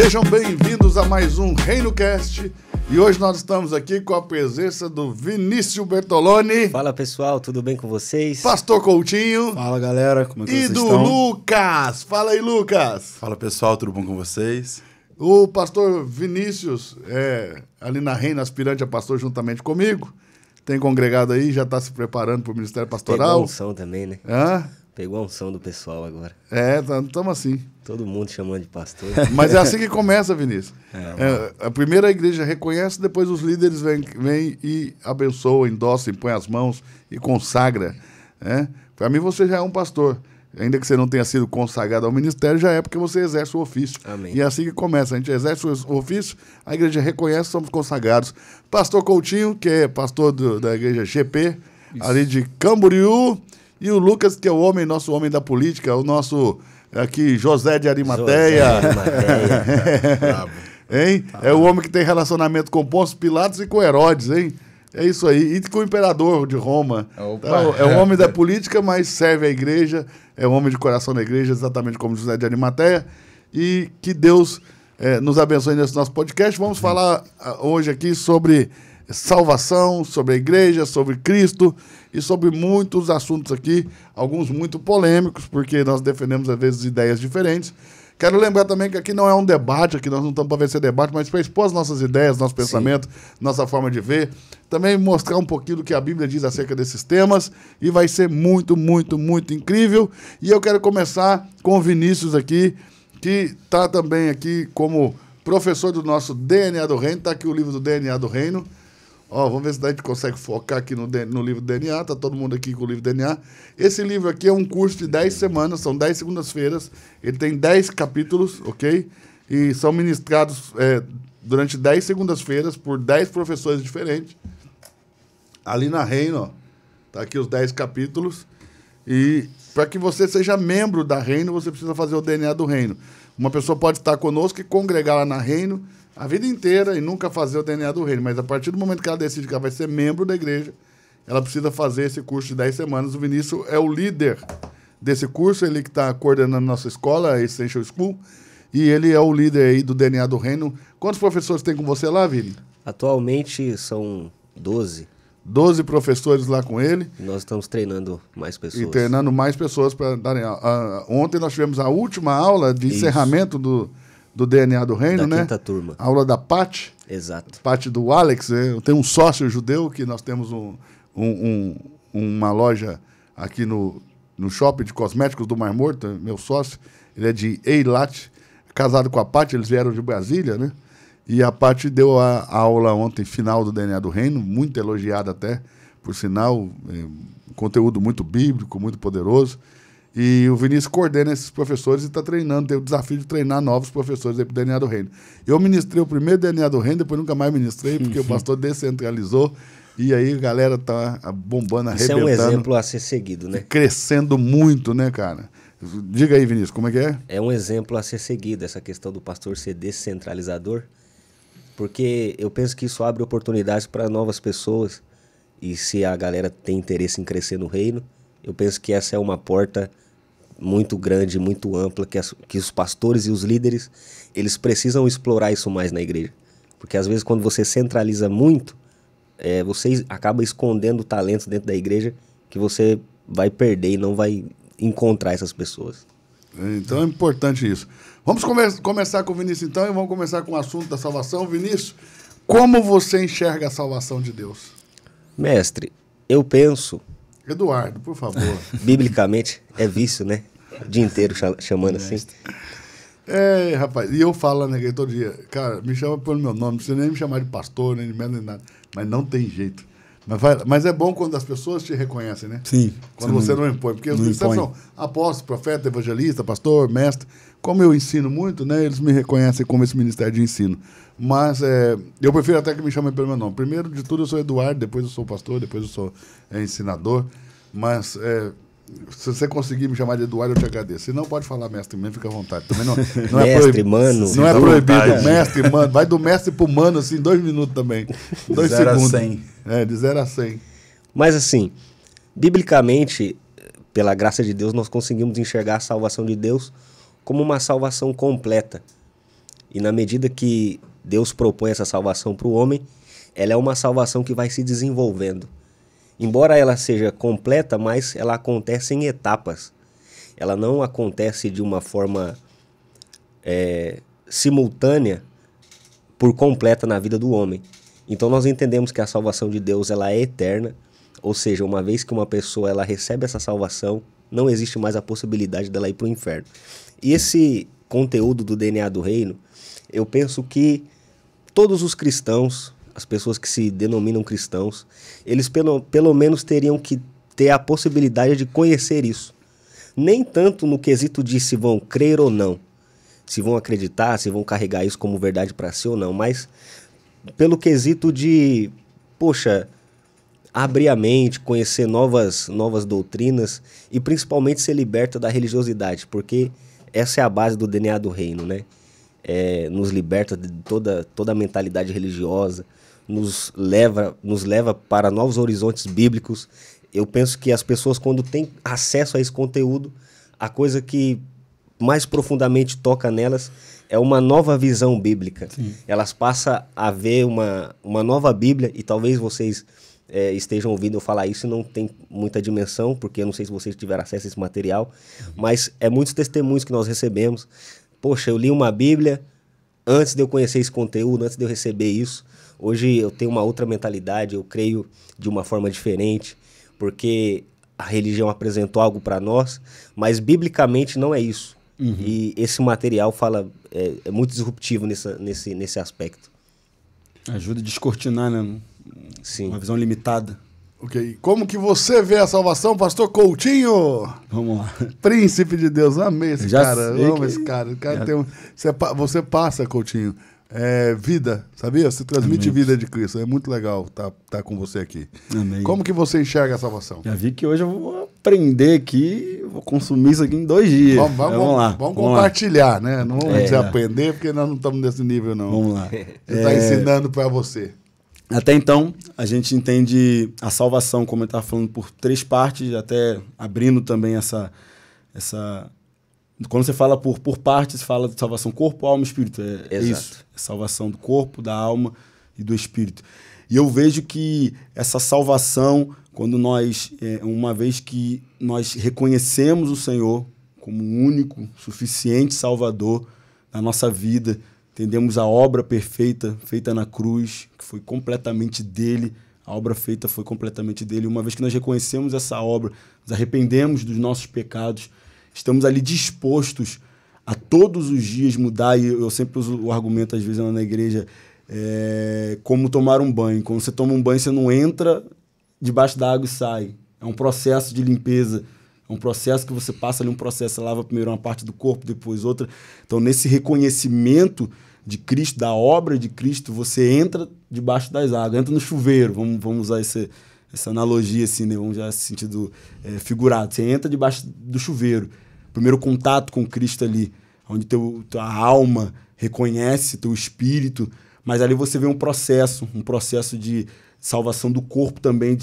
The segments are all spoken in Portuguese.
Sejam bem-vindos a mais um ReinoCast. E hoje nós estamos aqui com a presença do Vinícius Bertoloni. Fala pessoal, tudo bem com vocês? Pastor Coutinho. Fala galera, como é que vocês estão? E do Lucas. Fala aí, Lucas. Fala pessoal, tudo bom com vocês? O pastor Vinícius, ali na Reino, aspirante a pastor juntamente comigo. Tem congregado aí, já está se preparando para o ministério pastoral. Pegou a unção também, né? Hã? Pegou a unção do pessoal agora. Estamos assim. Todo mundo chamando de pastor. Mas é assim que começa, Vinícius. A primeira igreja reconhece, depois os líderes vêm e abençoam, endossam, põem as mãos e consagra. Para mim, você já é um pastor. Ainda que você não tenha sido consagrado ao ministério, já é porque você exerce o ofício. Amém. E é assim que começa. A gente exerce o ofício, a igreja reconhece, somos consagrados. Pastor Coutinho, que é pastor da igreja GP, ali de Camboriú. E o Lucas, que é o nosso homem da política, o nosso aqui José de Arimateia. Bravo. Hein? É o homem que tem relacionamento com Pôncio Pilatos e com Herodes, hein? É isso aí. E com o imperador de Roma. Então, é um homem da política, mas serve a igreja. É um homem de coração da igreja, exatamente como José de Arimateia. E que Deus nos abençoe nesse nosso podcast. Vamos falar hoje aqui sobre salvação, sobre a igreja, sobre Cristo e sobre muitos assuntos aqui, alguns muito polêmicos, porque nós defendemos às vezes ideias diferentes. Quero lembrar também que aqui não é um debate, aqui nós não estamos para vencer debate, mas para expor as nossas ideias, nosso pensamento, nossa forma de ver, também mostrar um pouquinho do que a Bíblia diz acerca desses temas, e vai ser muito, muito, muito incrível. E eu quero começar com o Vinícius aqui, que está também aqui como professor do nosso DNA do Reino, está aqui o livro do DNA do Reino. Vamos ver se a gente consegue focar aqui no livro do DNA. Está todo mundo aqui com o livro do DNA. Esse livro aqui é um curso de 10 semanas, são 10 segundas-feiras. Ele tem 10 capítulos, ok? E são ministrados durante 10 segundas-feiras por 10 professores diferentes. Ali na Reino, está aqui os 10 capítulos. E para que você seja membro da Reino, você precisa fazer o DNA do Reino. Uma pessoa pode estar conosco e congregar lá na Reino a vida inteira e nunca fazer o DNA do Reino. Mas a partir do momento que ela decide que ela vai ser membro da igreja, ela precisa fazer esse curso de 10 semanas. O Vinícius é o líder desse curso, ele que está coordenando nossa escola, a Essential School, e ele é o líder aí do DNA do Reino. Quantos professores tem com você lá, Vini? Atualmente são 12. 12 professores lá com ele. E nós estamos treinando mais pessoas. E treinando mais pessoas para darem aula. Ontem nós tivemos a última aula de encerramento do DNA do Reino, né? Da quinta turma. A aula da Paty. Exato. Paty do Alex. Eu tenho um sócio judeu que nós temos uma loja aqui no shopping de cosméticos do Mar Morto, meu sócio. Ele é de Eilat, casado com a Paty, eles vieram de Brasília, né? E a Paty deu a aula ontem, final do DNA do Reino, muito elogiada até, por sinal, conteúdo muito bíblico, muito poderoso. E o Vinícius coordena esses professores e está treinando, tem o desafio de treinar novos professores aí para o DNA do Reino. Eu ministrei o primeiro DNA do Reino, depois nunca mais ministrei, porque o pastor descentralizou, e aí a galera está bombando, arrebentando. Isso é um exemplo a ser seguido, né? Crescendo muito, né, cara? Diga aí, Vinícius, como é que é? É um exemplo a ser seguido, essa questão do pastor ser descentralizador, porque eu penso que isso abre oportunidades para novas pessoas, e se a galera tem interesse em crescer no reino, eu penso que essa é uma porta muito grande, muito ampla, que os pastores e os líderes, eles precisam explorar isso mais na igreja. Porque às vezes quando você centraliza muito, você acaba escondendo talentos dentro da igreja que você vai perder e não vai encontrar essas pessoas. Então é importante isso. Vamos começar com o Vinícius então, e vamos começar com o assunto da salvação. Vinícius, como você enxerga a salvação de Deus? Mestre, eu penso... Eduardo, por favor. Biblicamente, é vício, né? O dia inteiro chamando assim. Rapaz, e eu falo na igreja todo dia, cara, me chama pelo meu nome, não precisa nem me chamar de pastor, nem de mestre, nem nada. Mas não tem jeito. Mas é bom quando as pessoas te reconhecem, né? Sim. Quando você não impõe. Porque os ministérios são apóstolo, profeta, evangelista, pastor, mestre. Como eu ensino muito, né? Eles me reconhecem como esse ministério de ensino. Mas eu prefiro até que me chamem pelo meu nome. Primeiro de tudo eu sou Eduardo, depois eu sou pastor, depois eu sou ensinador. Mas se você conseguir me chamar de Eduardo, eu te agradeço. Se não, pode falar mestre, mesmo, fica à vontade. Também não é mestre, mano. Não é proibido. Mestre, mano. Vai do mestre pro mano, assim, 2 minutos também. 2 segundos. 0 a 100. De 0 a 100. Mas assim, biblicamente, pela graça de Deus, nós conseguimos enxergar a salvação de Deus como uma salvação completa. E na medida que Deus propõe essa salvação para o homem, ela é uma salvação que vai se desenvolvendo. Embora ela seja completa, mas ela acontece em etapas. Ela não acontece de uma forma simultânea por completa na vida do homem. Então nós entendemos que a salvação de Deus ela é eterna, ou seja, uma vez que uma pessoa ela recebe essa salvação, não existe mais a possibilidade dela ir para o inferno. E esse conteúdo do DNA do reino, eu penso que todos os cristãos, as pessoas que se denominam cristãos, eles pelo menos teriam que ter a possibilidade de conhecer isso. Nem tanto no quesito de se vão crer ou não, se vão acreditar, se vão carregar isso como verdade para si ou não, mas pelo quesito de, poxa, abrir a mente, conhecer novas doutrinas e principalmente ser liberta da religiosidade, porque essa é a base do DNA do reino, né? Nos liberta de toda a mentalidade religiosa, nos leva para novos horizontes bíblicos. Eu penso que as pessoas, quando têm acesso a esse conteúdo, a coisa que mais profundamente toca nelas é uma nova visão bíblica. Sim. Elas passam a ver uma nova Bíblia, e talvez vocês estejam ouvindo eu falar isso e não tem muita dimensão, porque eu não sei se vocês tiveram acesso a esse material, mas muitos testemunhos que nós recebemos. Poxa, eu li uma Bíblia antes de eu conhecer esse conteúdo, antes de eu receber isso. Hoje eu tenho uma outra mentalidade, eu creio de uma forma diferente, porque a religião apresentou algo para nós, mas biblicamente não é isso. Uhum. E esse material é muito disruptivo nesse aspecto. Ajuda a descortinar, né? Sim. Uma visão limitada. Ok. Como que você vê a salvação, pastor Coutinho? Vamos lá. Príncipe de Deus. Amei esse cara. Amo esse cara. Você passa, Coutinho, vida, sabia? Você transmite vida de Cristo. É muito legal tá com você aqui. Amém. Como que você enxerga a salvação? Já vi que hoje eu vou aprender aqui, vou consumir isso aqui em 2 dias. Vamos lá. Vamos compartilhar, né? Não vamos dizer aprender, porque nós não estamos nesse nível, não. Vamos lá. Você está ensinando para você. Até então, a gente entende a salvação, como eu estava falando, por 3 partes, até abrindo também essa... Quando você fala por partes, você fala de salvação corpo, alma e espírito. É isso. É salvação do corpo, da alma e do espírito. E eu vejo que essa salvação, quando nós, uma vez que nós reconhecemos o Senhor como o único, suficiente Salvador da nossa vida, entendemos a obra perfeita feita na cruz, que foi completamente dele, a obra feita foi completamente dele. Uma vez que nós reconhecemos essa obra, nos arrependemos dos nossos pecados, estamos ali dispostos a todos os dias mudar. E eu sempre uso o argumento, às vezes, lá na igreja, como tomar um banho. Quando você toma um banho, você não entra debaixo da água e sai. É um processo de limpeza. É um processo que você passa ali, um processo. Você lava primeiro uma parte do corpo, depois outra. Então, nesse reconhecimento de Cristo, da obra de Cristo, você entra debaixo das águas, entra no chuveiro. Vamos usar essa analogia, assim, né? Vamos já nesse sentido figurado. Você entra debaixo do chuveiro. Primeiro contato com Cristo ali, onde tua alma reconhece, teu espírito, mas ali você vê um processo de salvação do corpo também,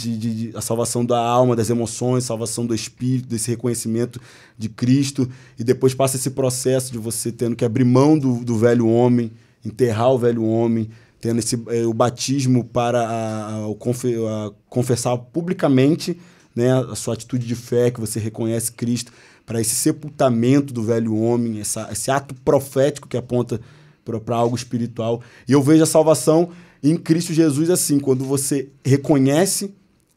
a salvação da alma, das emoções, salvação do espírito, desse reconhecimento de Cristo, e depois passa esse processo de você tendo que abrir mão do velho homem, enterrar o velho homem, tendo o batismo para confessar publicamente, né, a sua atitude de fé, que você reconhece Cristo, para esse sepultamento do velho homem, esse ato profético que aponta para algo espiritual. E eu vejo a salvação em Cristo Jesus assim, quando você reconhece,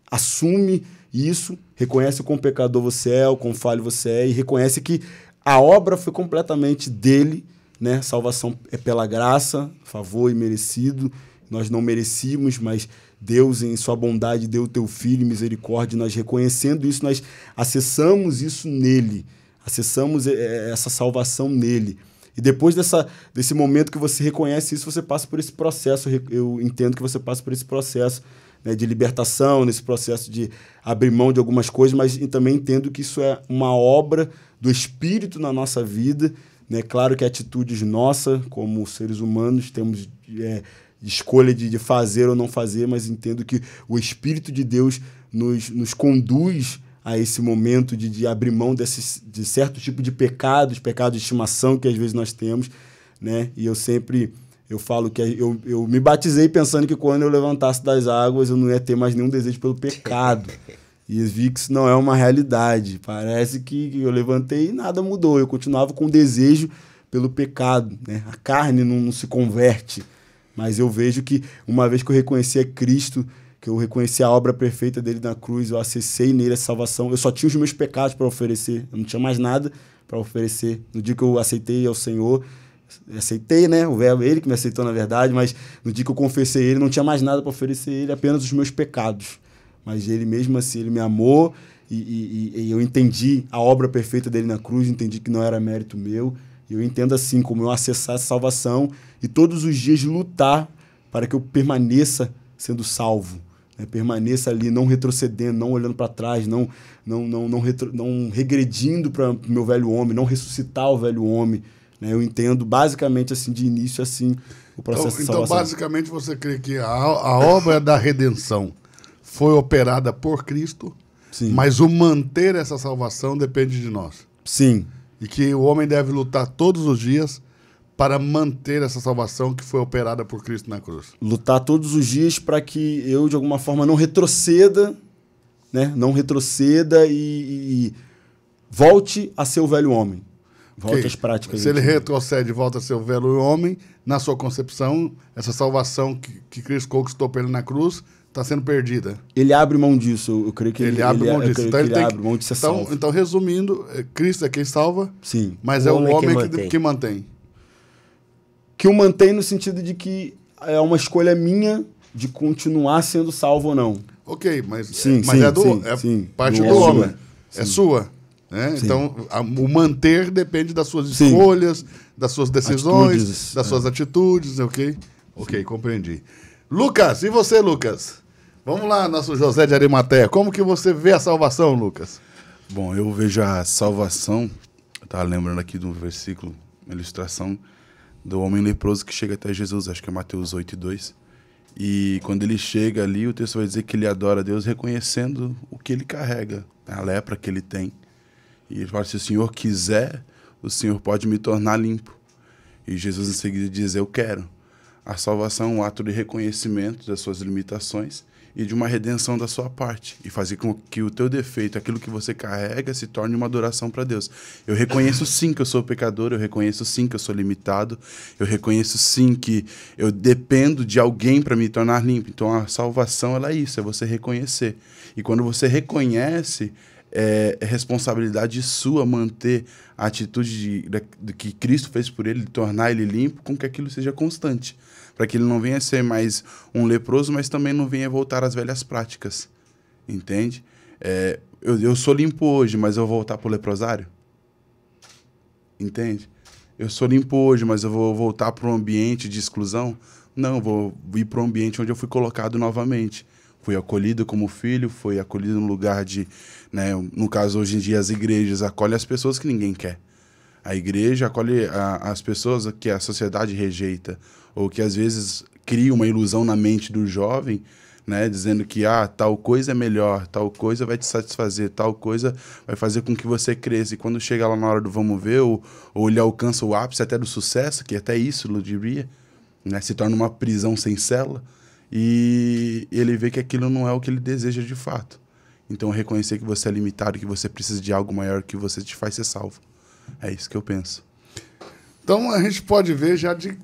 assume isso, reconhece o quão pecador você é, o quão falho você é, e reconhece que a obra foi completamente dele, né? Salvação é pela graça, favor imerecido, nós não merecíamos, mas Deus, em sua bondade, deu o teu Filho, misericórdia, nós reconhecendo isso, nós acessamos isso nele, acessamos essa salvação nele. E depois desse momento que você reconhece isso, você passa por esse processo, eu entendo que você passa por esse processo, né, de libertação, nesse processo de abrir mão de algumas coisas, mas também entendo que isso é uma obra do Espírito na nossa vida, né? Claro que atitudes nossas, como seres humanos, temos escolha de fazer ou não fazer, mas entendo que o Espírito de Deus nos conduz a esse momento de abrir mão de certo tipo de pecados de estimação que às vezes nós temos, né? E eu falo que eu me batizei pensando que quando eu levantasse das águas eu não ia ter mais nenhum desejo pelo pecado. E vi que isso não é uma realidade. Parece que eu levantei e nada mudou. Eu continuava com desejo pelo pecado, né? A carne não se converte. Mas eu vejo que uma vez que eu reconheci a Cristo, que eu reconheci a obra perfeita dele na cruz, eu acessei nele a salvação. Eu só tinha os meus pecados para oferecer. Eu não tinha mais nada para oferecer. No dia que eu aceitei ao Senhor, aceitei, né? O verbo, ele que me aceitou na verdade, mas no dia que eu confessei ele, não tinha mais nada para oferecer ele, apenas os meus pecados. Mas ele mesmo assim, ele me amou e eu entendi a obra perfeita dele na cruz, entendi que não era mérito meu. E eu entendo assim, como eu acessar essa salvação e todos os dias lutar para que eu permaneça sendo salvo. Né? Permaneça ali, não retrocedendo, não olhando para trás, não regredindo para o meu velho homem, não ressuscitar o velho homem. Né? Eu entendo basicamente assim, de início assim, o processo de salvação. Então, basicamente, você crê que a obra da redenção foi operada por Cristo, sim, mas o manter essa salvação depende de nós. Sim. E que o homem deve lutar todos os dias para manter essa salvação que foi operada por Cristo na cruz. Lutar todos os dias para que eu, de alguma forma, não retroceda, né? Não retroceda e volte a ser o velho homem. Volte às práticas. Se ele retrocede e volta a ser o velho homem, na sua concepção, essa salvação que Cristo conquistou para ele na cruz está sendo perdida. Ele abre mão disso, eu creio que ele abre mão disso. Então ele abre mão de ser salvo. Então, resumindo, Cristo é quem salva, sim, mas é o homem que mantém. Que o mantém no sentido de que é uma escolha minha de continuar sendo salvo ou não. Ok, mas sim, parte do homem. É sua. Né? Então, o manter depende das suas escolhas, das suas decisões, das suas atitudes, ok? Ok, compreendi. Lucas, e você, Lucas? Vamos lá, nosso José de Arimateia. Como que você vê a salvação, Lucas? Bom, eu vejo a salvação, eu estava lembrando aqui do versículo, uma ilustração do homem leproso que chega até Jesus, acho que é Mateus 8:2. E quando ele chega ali, o texto vai dizer que ele adora a Deus reconhecendo o que ele carrega, a lepra que ele tem. E ele fala, se o Senhor quiser, o Senhor pode me tornar limpo. E Jesus em seguida diz, eu quero. A salvação é um ato de reconhecimento das suas limitações e de uma redenção da sua parte. E fazer com que o teu defeito, aquilo que você carrega, se torne uma adoração para Deus. Eu reconheço sim que eu sou pecador, eu reconheço sim que eu sou limitado, eu reconheço sim que eu dependo de alguém para me tornar limpo. Então a salvação ela é isso, é você reconhecer. E quando você reconhece, é responsabilidade sua manter a atitude de que Cristo fez por ele, de tornar ele limpo, com que aquilo seja constante. Para que ele não venha ser mais um leproso, mas também não venha voltar às velhas práticas. Entende? Eu sou limpo hoje, mas eu vou voltar para o leprosário? Entende? Eu sou limpo hoje, mas eu vou voltar para um ambiente de exclusão? Não, eu vou ir para um ambiente onde eu fui colocado novamente. Fui acolhido como filho, fui acolhido no lugar de... Né, no caso, hoje em dia, as igrejas acolhem as pessoas que ninguém quer. A igreja acolhe as pessoas que a sociedade rejeita, ou que às vezes cria uma ilusão na mente do jovem, né, dizendo que tal coisa é melhor, tal coisa vai te satisfazer, tal coisa vai fazer com que você cresça. E quando chega lá na hora do vamos ver, ou ele alcança o ápice até do sucesso, que até isso, ludiria, né, se torna uma prisão sem cela, e ele vê que aquilo não é o que ele deseja de fato. Então, reconhecer que você é limitado, que você precisa de algo maior que você, te faz ser salvo. É isso que eu penso. Então, a gente pode ver já de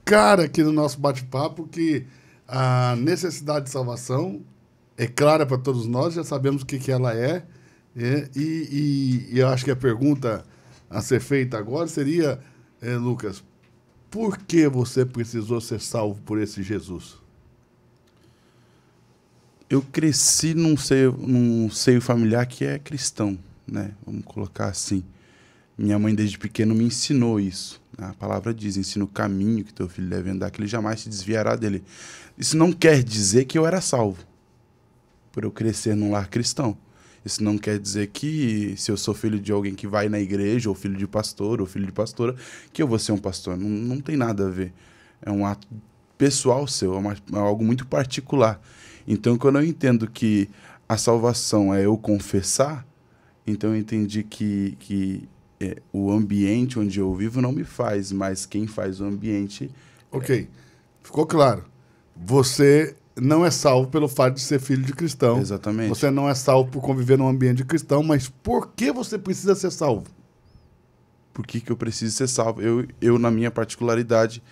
cara aqui no nosso bate-papo que a necessidade de salvação é clara para todos nós, já sabemos o que ela é. E eu acho que a pergunta a ser feita agora seria, Lucas, por que você precisou ser salvo por esse Jesus? Eu cresci num seio familiar que é cristão, né? Vamos colocar assim. Minha mãe, desde pequeno, me ensinou isso. A palavra diz, ensina o caminho que teu filho deve andar, que ele jamais se desviará dele. Isso não quer dizer que eu era salvo, por eu crescer num lar cristão. Isso não quer dizer que, se eu sou filho de alguém que vai na igreja, ou filho de pastor, ou filho de pastora, que eu vou ser um pastor. Não tem nada a ver. É um ato pessoal seu, é algo muito particular. Então, quando eu entendo que a salvação é eu confessar, então eu entendi que o ambiente onde eu vivo não me faz, mas quem faz o ambiente... Ok, ficou claro. Você não é salvo pelo fato de ser filho de cristão. Exatamente. Você não é salvo por conviver num ambiente cristão, mas por que você precisa ser salvo? Por que eu preciso ser salvo? Eu, na minha particularidade,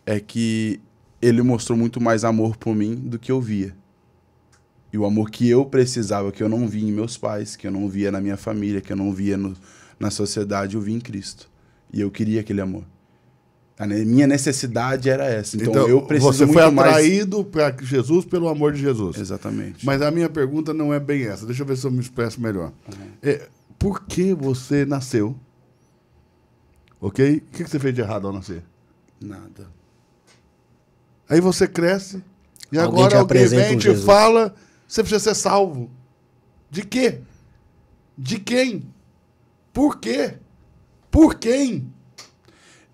é que ele mostrou muito mais amor por mim do que eu via. E o amor que eu precisava, que eu não via em meus pais, que eu não via na minha família, que eu não via na sociedade, eu vi em Cristo. E eu queria aquele amor. A minha necessidade era essa. Então eu preciso você muito foi mais... atraído para Jesus pelo amor de Jesus. Exatamente. Mas a minha pergunta não é bem essa. Deixa eu ver se eu me expresso melhor. Por que você nasceu? Ok? O que você fez de errado ao nascer? Nada. Aí você cresce e Alguém agora te alguém apresenta vem e um te Jesus. fala, você precisa ser salvo. De quê? De quem? Por quê? Por quem?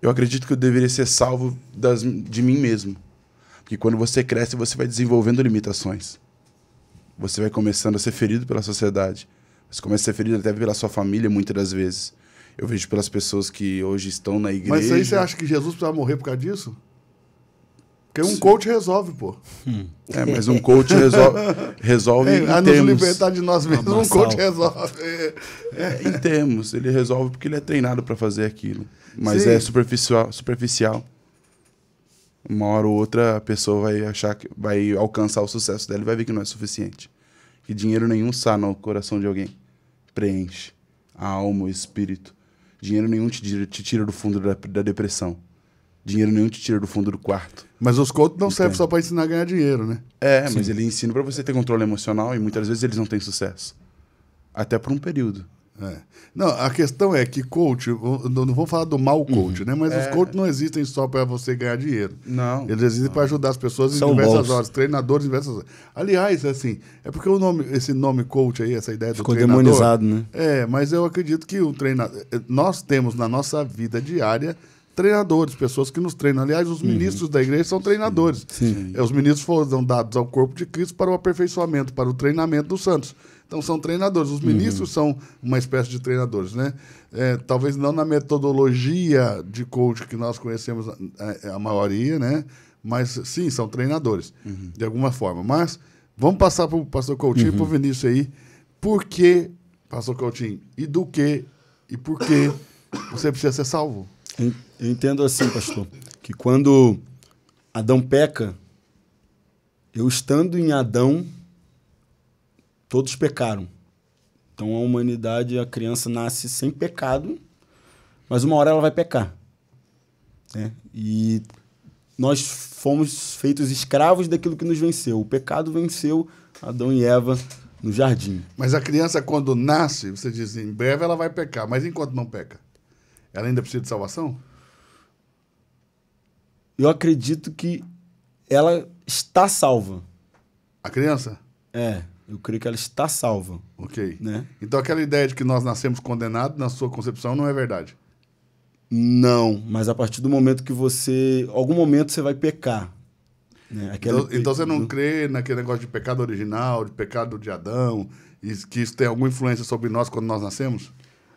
Eu acredito que eu deveria ser salvo de mim mesmo. Porque quando você cresce, você vai desenvolvendo limitações. Você vai começando a ser ferido pela sociedade. Você começa a ser ferido até pela sua família, muitas das vezes. Eu vejo pelas pessoas que hoje estão na igreja... Mas aí você acha que Jesus precisa morrer por causa disso? Porque um coach resolve, pô. Mas um coach resolve em A nos termos... libertar de nós mesmos, um coach resolve. Em termos, ele resolve porque ele é treinado para fazer aquilo. Mas Sim. é superficial. Uma hora ou outra a pessoa vai achar que vai alcançar o sucesso dela e vai ver que não é suficiente. Que dinheiro nenhum sana o coração de alguém. Preenche a alma, o espírito. Dinheiro nenhum te tira do fundo da depressão. Dinheiro nenhum te tira do fundo do quarto. Mas os coaches não servem só para ensinar a ganhar dinheiro, né? Mas ele ensina para você ter controle emocional e muitas vezes eles não têm sucesso. Até por um período. Não, a questão é que coach, não vou falar do mau coach, né? Mas os coaches não existem só para você ganhar dinheiro. Não. Eles existem para ajudar as pessoas em São diversas bons. horas, treinadores em diversas horas. Aliás, assim, é porque esse nome coach aí, essa ideia Ficou do treinador... demonizado, né? Mas eu acredito que o treinador... Nós temos na nossa vida diária treinadores, pessoas que nos treinam. Aliás, os ministros da igreja são treinadores. Sim. Os ministros foram dados ao corpo de Cristo para o aperfeiçoamento, para o treinamento dos santos. Então, são treinadores. Os ministros são uma espécie de treinadores, né? Talvez não na metodologia de coach que nós conhecemos a maioria, né? Mas, sim, são treinadores, de alguma forma. Mas, vamos passar para o pastor Coutinho e para o Vinícius aí. Por que, pastor Coutinho, e do que, e por que você precisa ser salvo? Eu entendo assim, pastor, que quando Adão peca, eu estando em Adão, todos pecaram. Então a humanidade, a criança nasce sem pecado, mas uma hora ela vai pecar. Né? E nós fomos feitos escravos daquilo que nos venceu. O pecado venceu Adão e Eva no jardim. Mas a criança, quando nasce, você diz, em breve ela vai pecar, mas enquanto não peca, ela ainda precisa de salvação? Eu acredito que ela está salva. A criança? Eu creio que ela está salva. Ok. Né? Então aquela ideia de que nós nascemos condenados, na sua concepção, não é verdade? Não, mas a partir do momento que você... Algum momento você vai pecar. Né? Então você não crê naquele negócio de pecado original, de pecado de Adão, e que isso tem alguma influência sobre nós quando nós nascemos?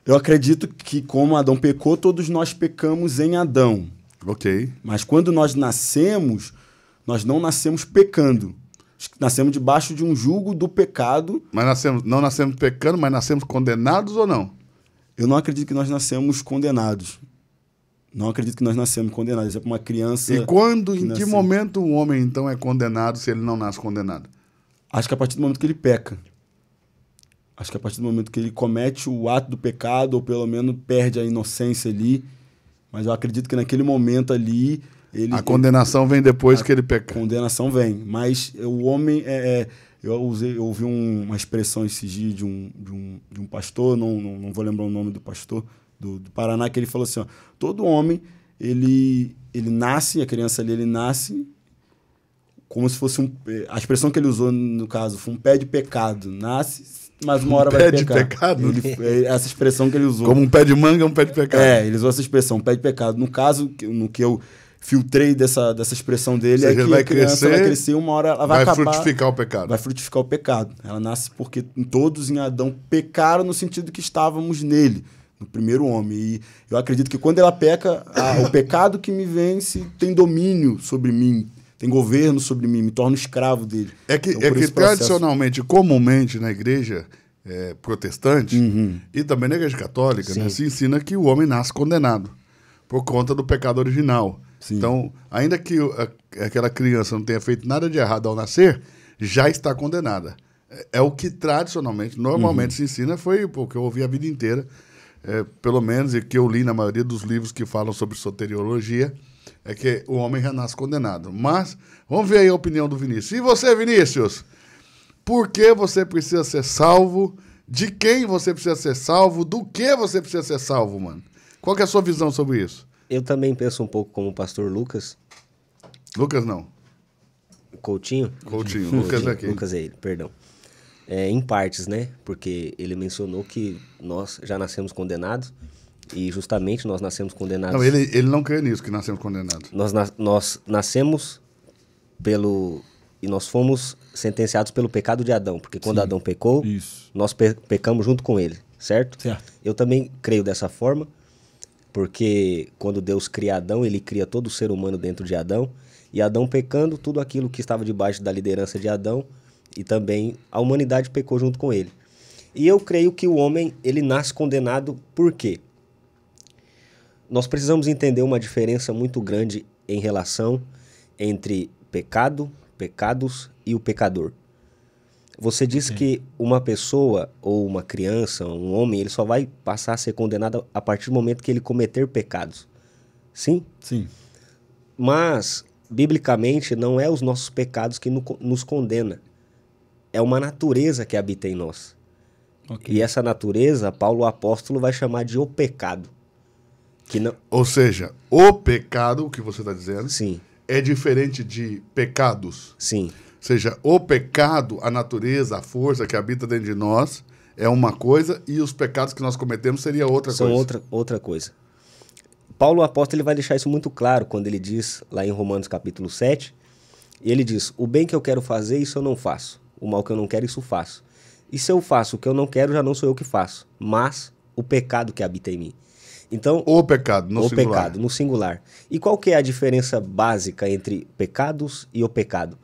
Eu acredito que como Adão pecou, todos nós pecamos em Adão. Ok. Mas quando nós nascemos, nós não nascemos pecando. Nascemos debaixo de um jugo do pecado. Mas não nascemos pecando, mas nascemos condenados ou não? Eu não acredito que nós nascemos condenados. Não acredito que nós nascemos condenados. Isso é para uma criança... E quando, em que momento o homem, então, é condenado se ele não nasce condenado? Acho que a partir do momento que ele peca. Acho que a partir do momento que ele comete o ato do pecado, ou pelo menos perde a inocência ali. Mas eu acredito que naquele momento ali... A condenação vem depois que ele peca. A condenação vem. Mas o homem... Eu ouvi uma expressão esses dias de um pastor, não vou lembrar o nome do pastor, do Paraná, que ele falou assim, ó, todo homem, ele nasce, a criança ali, ele nasce como se fosse a expressão que ele usou, no caso, foi um pé de pecado. Nasce, mas uma hora vai pecar. Pé de pecado? Essa expressão que ele usou. Como um pé de manga é um pé de pecado. Ele usou essa expressão, pé de pecado. No caso, no que eu filtrei dessa expressão dele, seja, é que a criança vai crescer, uma hora ela vai acabar... Vai frutificar o pecado. Vai frutificar o pecado. Ela nasce porque todos em Adão pecaram no sentido que estávamos nele. no primeiro homem. E eu acredito que quando ela peca, o pecado que me vence tem domínio sobre mim, tem governo sobre mim, me torna escravo dele. É que tradicionalmente, comumente na igreja protestante e também na igreja católica, né, se ensina que o homem nasce condenado por conta do pecado original. Sim. Então, ainda que aquela criança não tenha feito nada de errado ao nascer, já está condenada. É o que tradicionalmente, normalmente se ensina, foi o que eu ouvi a vida inteira, pelo menos, e que eu li na maioria dos livros que falam sobre soteriologia, é que o homem já nasce condenado. Mas, vamos ver aí a opinião do Vinícius. E você, Vinícius? Por que você precisa ser salvo? De quem você precisa ser salvo? Do que você precisa ser salvo, mano? Qual que é a sua visão sobre isso? Eu também penso um pouco como o pastor Lucas. Lucas não. Coutinho? Coutinho. Lucas é quem? Lucas é ele, perdão. Em partes, né? Porque ele mencionou que nós já nascemos condenados e justamente nós nascemos condenados... Não, ele não crê nisso, que nascemos condenados. Nós nascemos pelo... E nós fomos sentenciados pelo pecado de Adão, porque quando Adão pecou, nós pecamos junto com ele, certo? Eu também creio dessa forma, porque quando Deus cria Adão, ele cria todo o ser humano dentro de Adão, e Adão pecando, tudo aquilo que estava debaixo da liderança de Adão, e também a humanidade pecou junto com ele. E eu creio que o homem, ele nasce condenado por quê? Nós precisamos entender uma diferença muito grande em relação entre pecado, pecados e o pecador. Você disse que uma pessoa ou uma criança, um homem, ele só vai passar a ser condenado a partir do momento que ele cometer pecados. Sim? Sim. Mas, biblicamente, não é os nossos pecados que nos condena. É uma natureza que habita em nós. E essa natureza, Paulo o apóstolo vai chamar de o pecado. Que não... Ou seja, o pecado, o que você está dizendo... Sim. É diferente de pecados? Sim. Ou seja, o pecado, a natureza, a força que habita dentro de nós é uma coisa e os pecados que nós cometemos seria outra coisa. São outra coisa. Paulo, o apóstolo, ele vai deixar isso muito claro quando ele diz, lá em Romanos capítulo 7, ele diz, o bem que eu quero fazer, isso eu não faço. O mal que eu não quero, isso faço. E se eu faço o que eu não quero, já não sou eu que faço, mas o pecado que habita em mim. Então, o pecado, no singular. O pecado, no singular. E qual que é a diferença básica entre pecados e o pecado?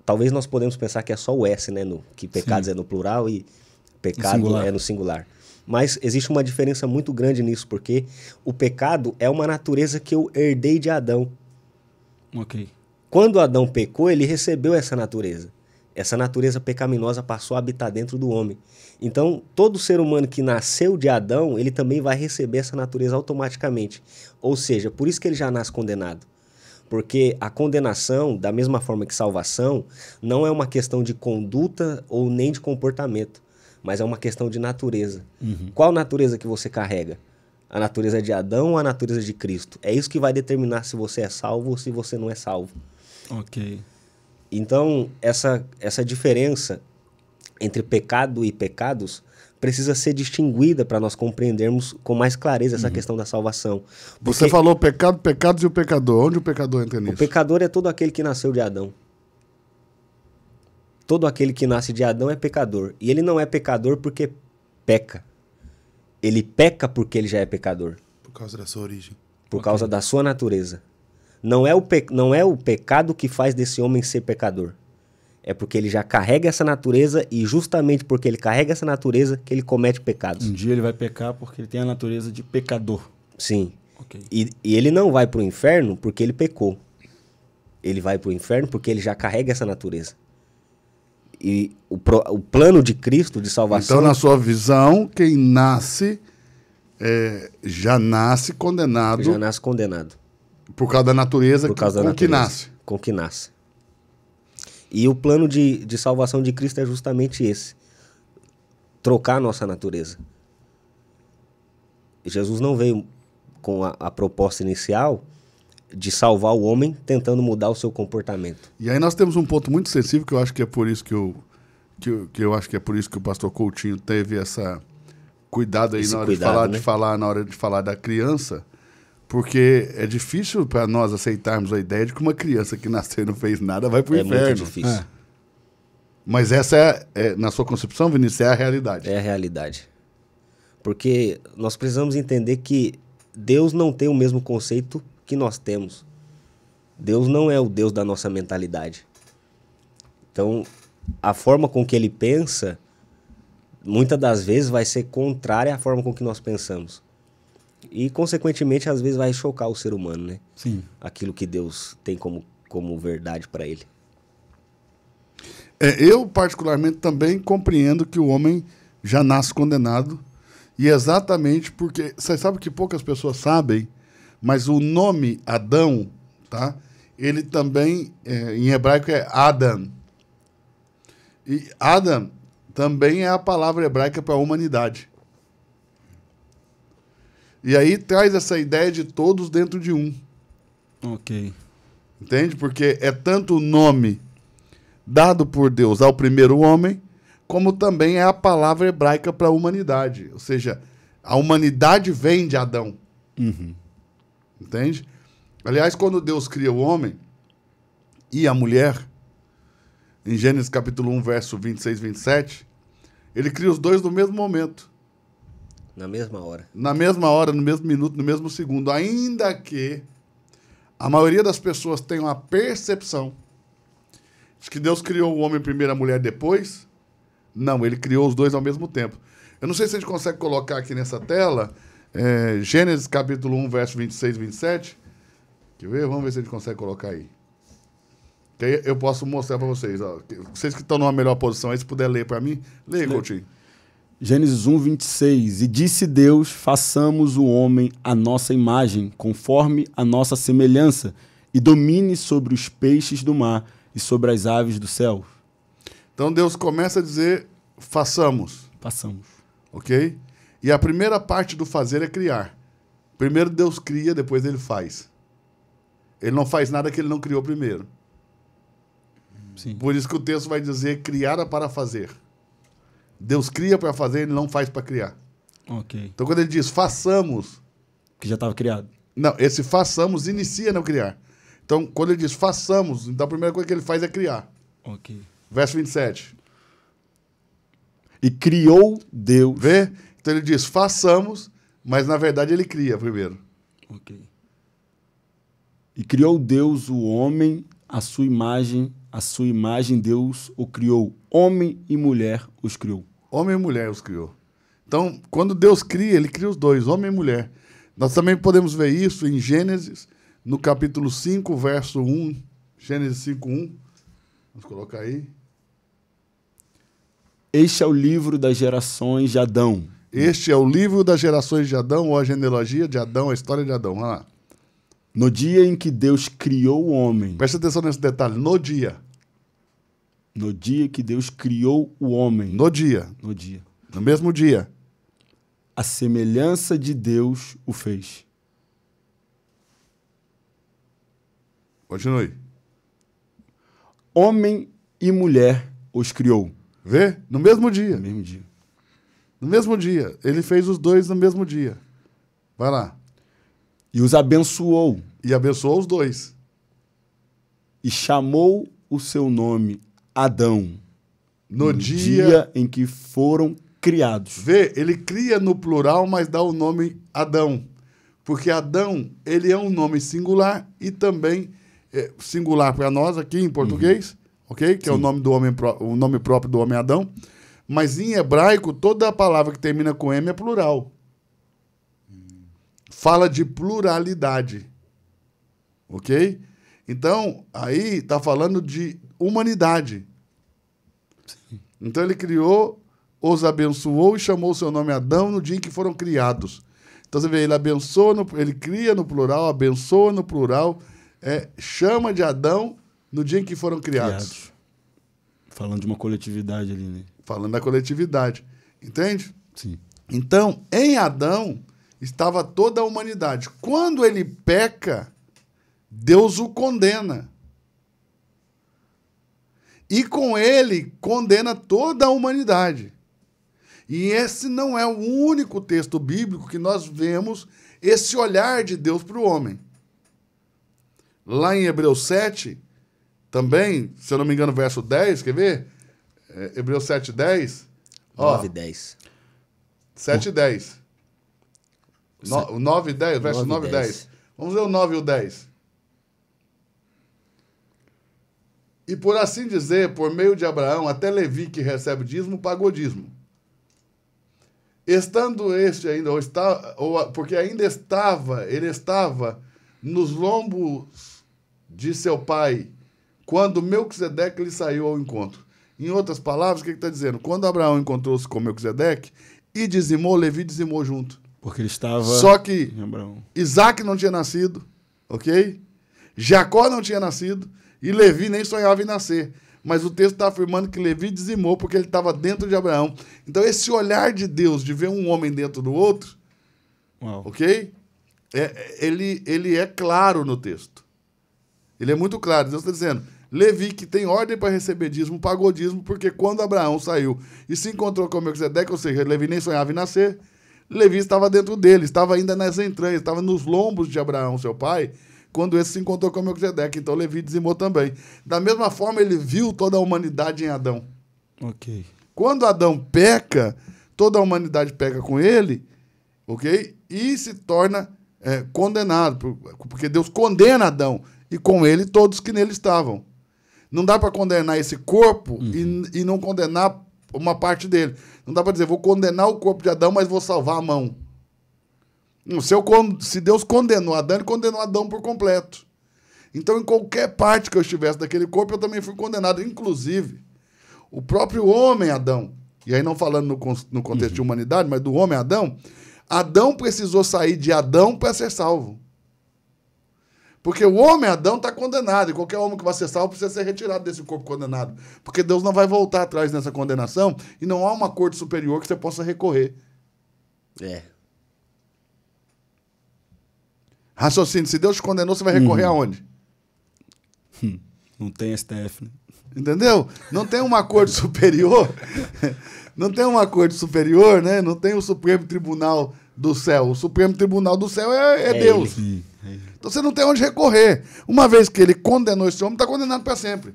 Talvez nós podemos pensar que é só o S, né? Que pecados é no plural e pecado é no singular. Mas existe uma diferença muito grande nisso, porque o pecado é uma natureza que eu herdei de Adão. Quando Adão pecou, ele recebeu essa natureza. Essa natureza pecaminosa passou a habitar dentro do homem. Então, todo ser humano que nasceu de Adão, ele também vai receber essa natureza automaticamente. Ou seja, por isso que ele já nasce condenado. Porque a condenação, da mesma forma que salvação, não é uma questão de conduta ou nem de comportamento, mas é uma questão de natureza. Qual natureza que você carrega? A natureza de Adão ou a natureza de Cristo? É isso que vai determinar se você é salvo ou se você não é salvo. Então, essa diferença entre pecado e pecados precisa ser distinguida para nós compreendermos com mais clareza essa questão da salvação. Porque você falou pecado, pecados e o pecador. Onde o pecador entra nisso? O pecador é todo aquele que nasceu de Adão. Todo aquele que nasce de Adão é pecador. E ele não é pecador porque peca. Ele peca porque ele já é pecador. Por causa da sua origem. Por causa da sua natureza. Não é o pecado que faz desse homem ser pecador. É porque ele já carrega essa natureza e justamente porque ele carrega essa natureza que ele comete pecados. Um dia ele vai pecar porque ele tem a natureza de pecador. Sim. E ele não vai para o inferno porque ele pecou. Ele vai para o inferno porque ele já carrega essa natureza. E o plano de Cristo de salvação... Então, na sua visão, quem nasce já nasce condenado. Já nasce condenado. Por causa da natureza que nasce. Com que nasce. E o plano de salvação de Cristo é justamente esse. Trocar a nossa natureza. Jesus não veio com a proposta inicial de salvar o homem tentando mudar o seu comportamento. E aí nós temos um ponto muito sensível que eu acho que é por isso que eu acho que é por isso que o pastor Coutinho teve essa cuidado aí na hora de falar da criança. Porque é difícil para nós aceitarmos a ideia de que uma criança que nasceu e não fez nada vai para o inferno. É muito difícil. Mas essa na sua concepção, Vinícius, é a realidade. É a realidade. porque nós precisamos entender que Deus não tem o mesmo conceito que nós temos. Deus não é o Deus da nossa mentalidade. Então, a forma com que ele pensa, muitas das vezes vai ser contrária à forma com que nós pensamos. E, consequentemente, às vezes vai chocar o ser humano, né? Sim. Aquilo que Deus tem como verdade para ele. Eu, particularmente, também compreendo que o homem já nasce condenado. E exatamente porque... Você sabe que poucas pessoas sabem, mas o nome Adão, tá? Ele também, em hebraico, é Adam. E Adam também é a palavra hebraica para a humanidade. E aí traz essa ideia de todos dentro de um. Ok. Entende? Porque é tanto o nome dado por Deus ao primeiro homem, como também é a palavra hebraica para a humanidade. Ou seja, a humanidade vem de Adão. Uhum. Entende? Aliás, quando Deus cria o homem e a mulher, em Gênesis capítulo 1, verso 26 e 27, ele cria os dois no mesmo momento. Na mesma hora. Na mesma hora, no mesmo minuto, no mesmo segundo. Ainda que a maioria das pessoas tenha uma percepção de que Deus criou o homem primeiro, a mulher depois. Não, ele criou os dois ao mesmo tempo. Eu não sei se a gente consegue colocar aqui nessa tela, Gênesis capítulo 1, verso 26 e 27. Quer ver? Vamos ver se a gente consegue colocar aí. Que aí eu posso mostrar para vocês. Ó. Vocês que estão numa melhor posição aí, se puder ler para mim. Leia, Coutinho. Gênesis 1, 26. E disse Deus, façamos o homem à nossa imagem, conforme a nossa semelhança, e domine sobre os peixes do mar e sobre as aves do céu. Então Deus começa a dizer, façamos. Façamos. Ok? E a primeira parte do fazer é criar. Primeiro Deus cria, depois ele faz. Ele não faz nada que ele não criou primeiro. Sim. Por isso que o texto vai dizer, criara para fazer. Deus cria para fazer, ele não faz para criar. Ok. Então quando ele diz, façamos... Que já estava criado. Não, esse façamos inicia no criar. Então quando ele diz, façamos, então a primeira coisa que ele faz é criar. Ok. Verso 27. E criou Deus. Vê? Então ele diz, façamos, mas na verdade ele cria primeiro. Ok. E criou Deus o homem, a sua imagem Deus o criou. Homem e mulher os criou. Homem e mulher os criou. Então, quando Deus cria, ele cria os dois, homem e mulher. Nós também podemos ver isso em Gênesis, no capítulo 5, verso 1. Gênesis 5, 1. Vamos colocar aí. Este é o livro das gerações de Adão. Este é o livro das gerações de Adão, ou a genealogia de Adão, a história de Adão. Vamos lá. No dia em que Deus criou o homem. Presta atenção nesse detalhe. No dia. No dia que Deus criou o homem. No dia. No dia. No mesmo dia. A semelhança de Deus o fez. Continue. Homem e mulher os criou. Vê? No mesmo dia. No mesmo dia. No mesmo dia. Ele fez os dois no mesmo dia. Vai lá. E os abençoou. E abençoou os dois. E chamou o seu nome Adão. No dia em que foram criados. Vê, ele cria no plural, mas dá o nome Adão. Porque Adão, ele é um nome singular e também singular para nós aqui em português, ok? Que Sim. É o nome do homem, o nome próprio do homem Adão. Mas em hebraico, toda a palavra que termina com M é plural. Fala de pluralidade. Ok? Então, aí está falando de humanidade. Sim. Então ele criou, os abençoou e chamou o seu nome Adão no dia em que foram criados. Então você vê, ele abençoa, ele cria no plural, abençoa no plural, chama de Adão no dia em que foram criados. Falando de uma coletividade ali, né? Falando da coletividade. Entende? Sim. Então, em Adão estava toda a humanidade. Quando ele peca, Deus o condena. E com ele condena toda a humanidade. E esse não é o único texto bíblico que nós vemos esse olhar de Deus para o homem. Lá em Hebreus 7, também, se eu não me engano, verso 10, quer ver? Hebreus 7, 10. 9, 10. 7 e 10. 9 e 10, verso 9 e 10. Vamos ver o 9 e o 10. E por assim dizer, por meio de Abraão, até Levi, que recebe dízimo, pagou dízimo. Estando este ainda, porque ainda ele estava nos lombos de seu pai, quando Melquisedeque lhe saiu ao encontro. Em outras palavras, o que está dizendo? Quando Abraão encontrou-se com Melquisedeque e dizimou, Levi dizimou junto. Porque ele estava... Só que Isaac não tinha nascido, ok? Jacó não tinha nascido e Levi nem sonhava em nascer. Mas o texto está afirmando que Levi dizimou porque ele estava dentro de Abraão. Então, esse olhar de Deus, de ver um homem dentro do outro, ok? Ele é claro no texto. Ele é muito claro. Deus está dizendo, Levi, que tem ordem para receber dízimo, pagou dízimo, porque quando Abraão saiu e se encontrou com Melquisedeque, ou seja, Levi nem sonhava em nascer, Levi estava dentro dele, estava ainda nas entranhas, estava nos lombos de Abraão, seu pai, quando esse se encontrou com Melquisedeque. Então Levi dizimou também. Da mesma forma, ele viu toda a humanidade em Adão. Ok. Quando Adão peca, toda a humanidade peca com ele, ok? E se torna condenado, porque Deus condena Adão e com ele todos que nele estavam. Não dá para condenar esse corpo e não condenar uma parte dele. Não dá para dizer, vou condenar o corpo de Adão, mas vou salvar a mão. Se Deus condenou Adão, ele condenou Adão por completo. Então, em qualquer parte que eu estivesse daquele corpo, eu também fui condenado. Inclusive, o próprio homem Adão, e aí não falando no contexto de humanidade, mas do homem Adão, Adão precisou sair de Adão para ser salvo. Porque o homem Adão está condenado, e qualquer homem que vai ser salvo precisa ser retirado desse corpo condenado. Porque Deus não vai voltar atrás nessa condenação, e não há uma corte superior que você possa recorrer. Raciocínio, se Deus te condenou, você vai recorrer aonde? Não tem STF, né? Entendeu? Não tem uma corte superior. Não tem uma corte superior, né? Não tem o Supremo Tribunal do Céu. O Supremo Tribunal do Céu é Deus. Então você não tem onde recorrer. Uma vez que ele condenou esse homem, está condenado para sempre.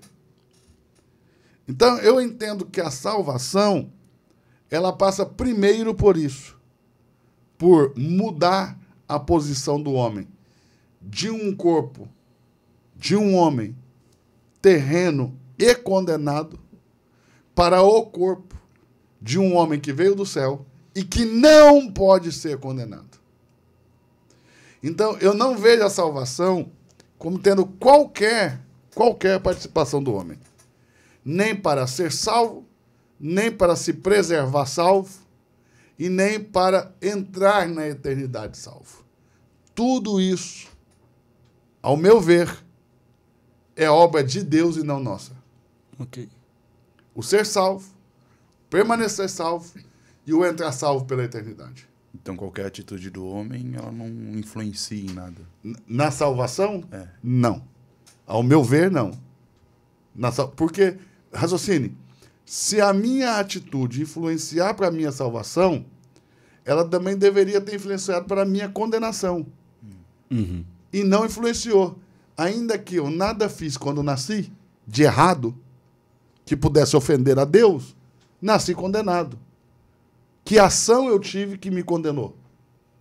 Então eu entendo que a salvação, ela passa primeiro por isso. Por mudar a posição do homem. De um corpo, de um homem terreno e condenado, para o corpo de um homem que veio do céu e que não pode ser condenado. Então, eu não vejo a salvação como tendo qualquer participação do homem. Nem para ser salvo, nem para se preservar salvo, e nem para entrar na eternidade salvo. Tudo isso, ao meu ver, é obra de Deus e não nossa. Ok. O ser salvo, permanecer salvo e o entrar salvo pela eternidade. Então qualquer atitude do homem, ela não influencia em nada. Na salvação? Não. Ao meu ver, não. Porque, raciocine, se a minha atitude influenciar para a minha salvação, ela também deveria ter influenciado para a minha condenação. E não influenciou. Ainda que eu nada fiz quando nasci, de errado, que pudesse ofender a Deus, nasci condenado. Que ação eu tive que me condenou?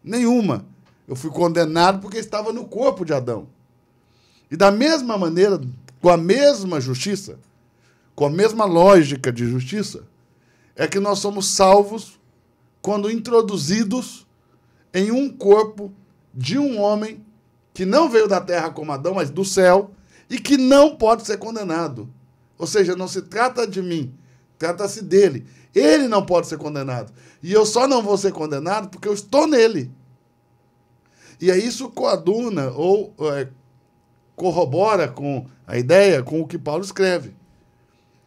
Nenhuma. Eu fui condenado porque estava no corpo de Adão. E da mesma maneira, com a mesma justiça, com a mesma lógica de justiça, é que nós somos salvos quando introduzidos em um corpo de um homem que não veio da terra como Adão, mas do céu, e que não pode ser condenado. Ou seja, não se trata de mim, trata-se dele. Ele não pode ser condenado. E eu só não vou ser condenado porque eu estou nele. E aí isso coaduna ou corrobora com a ideia, com o que Paulo escreve.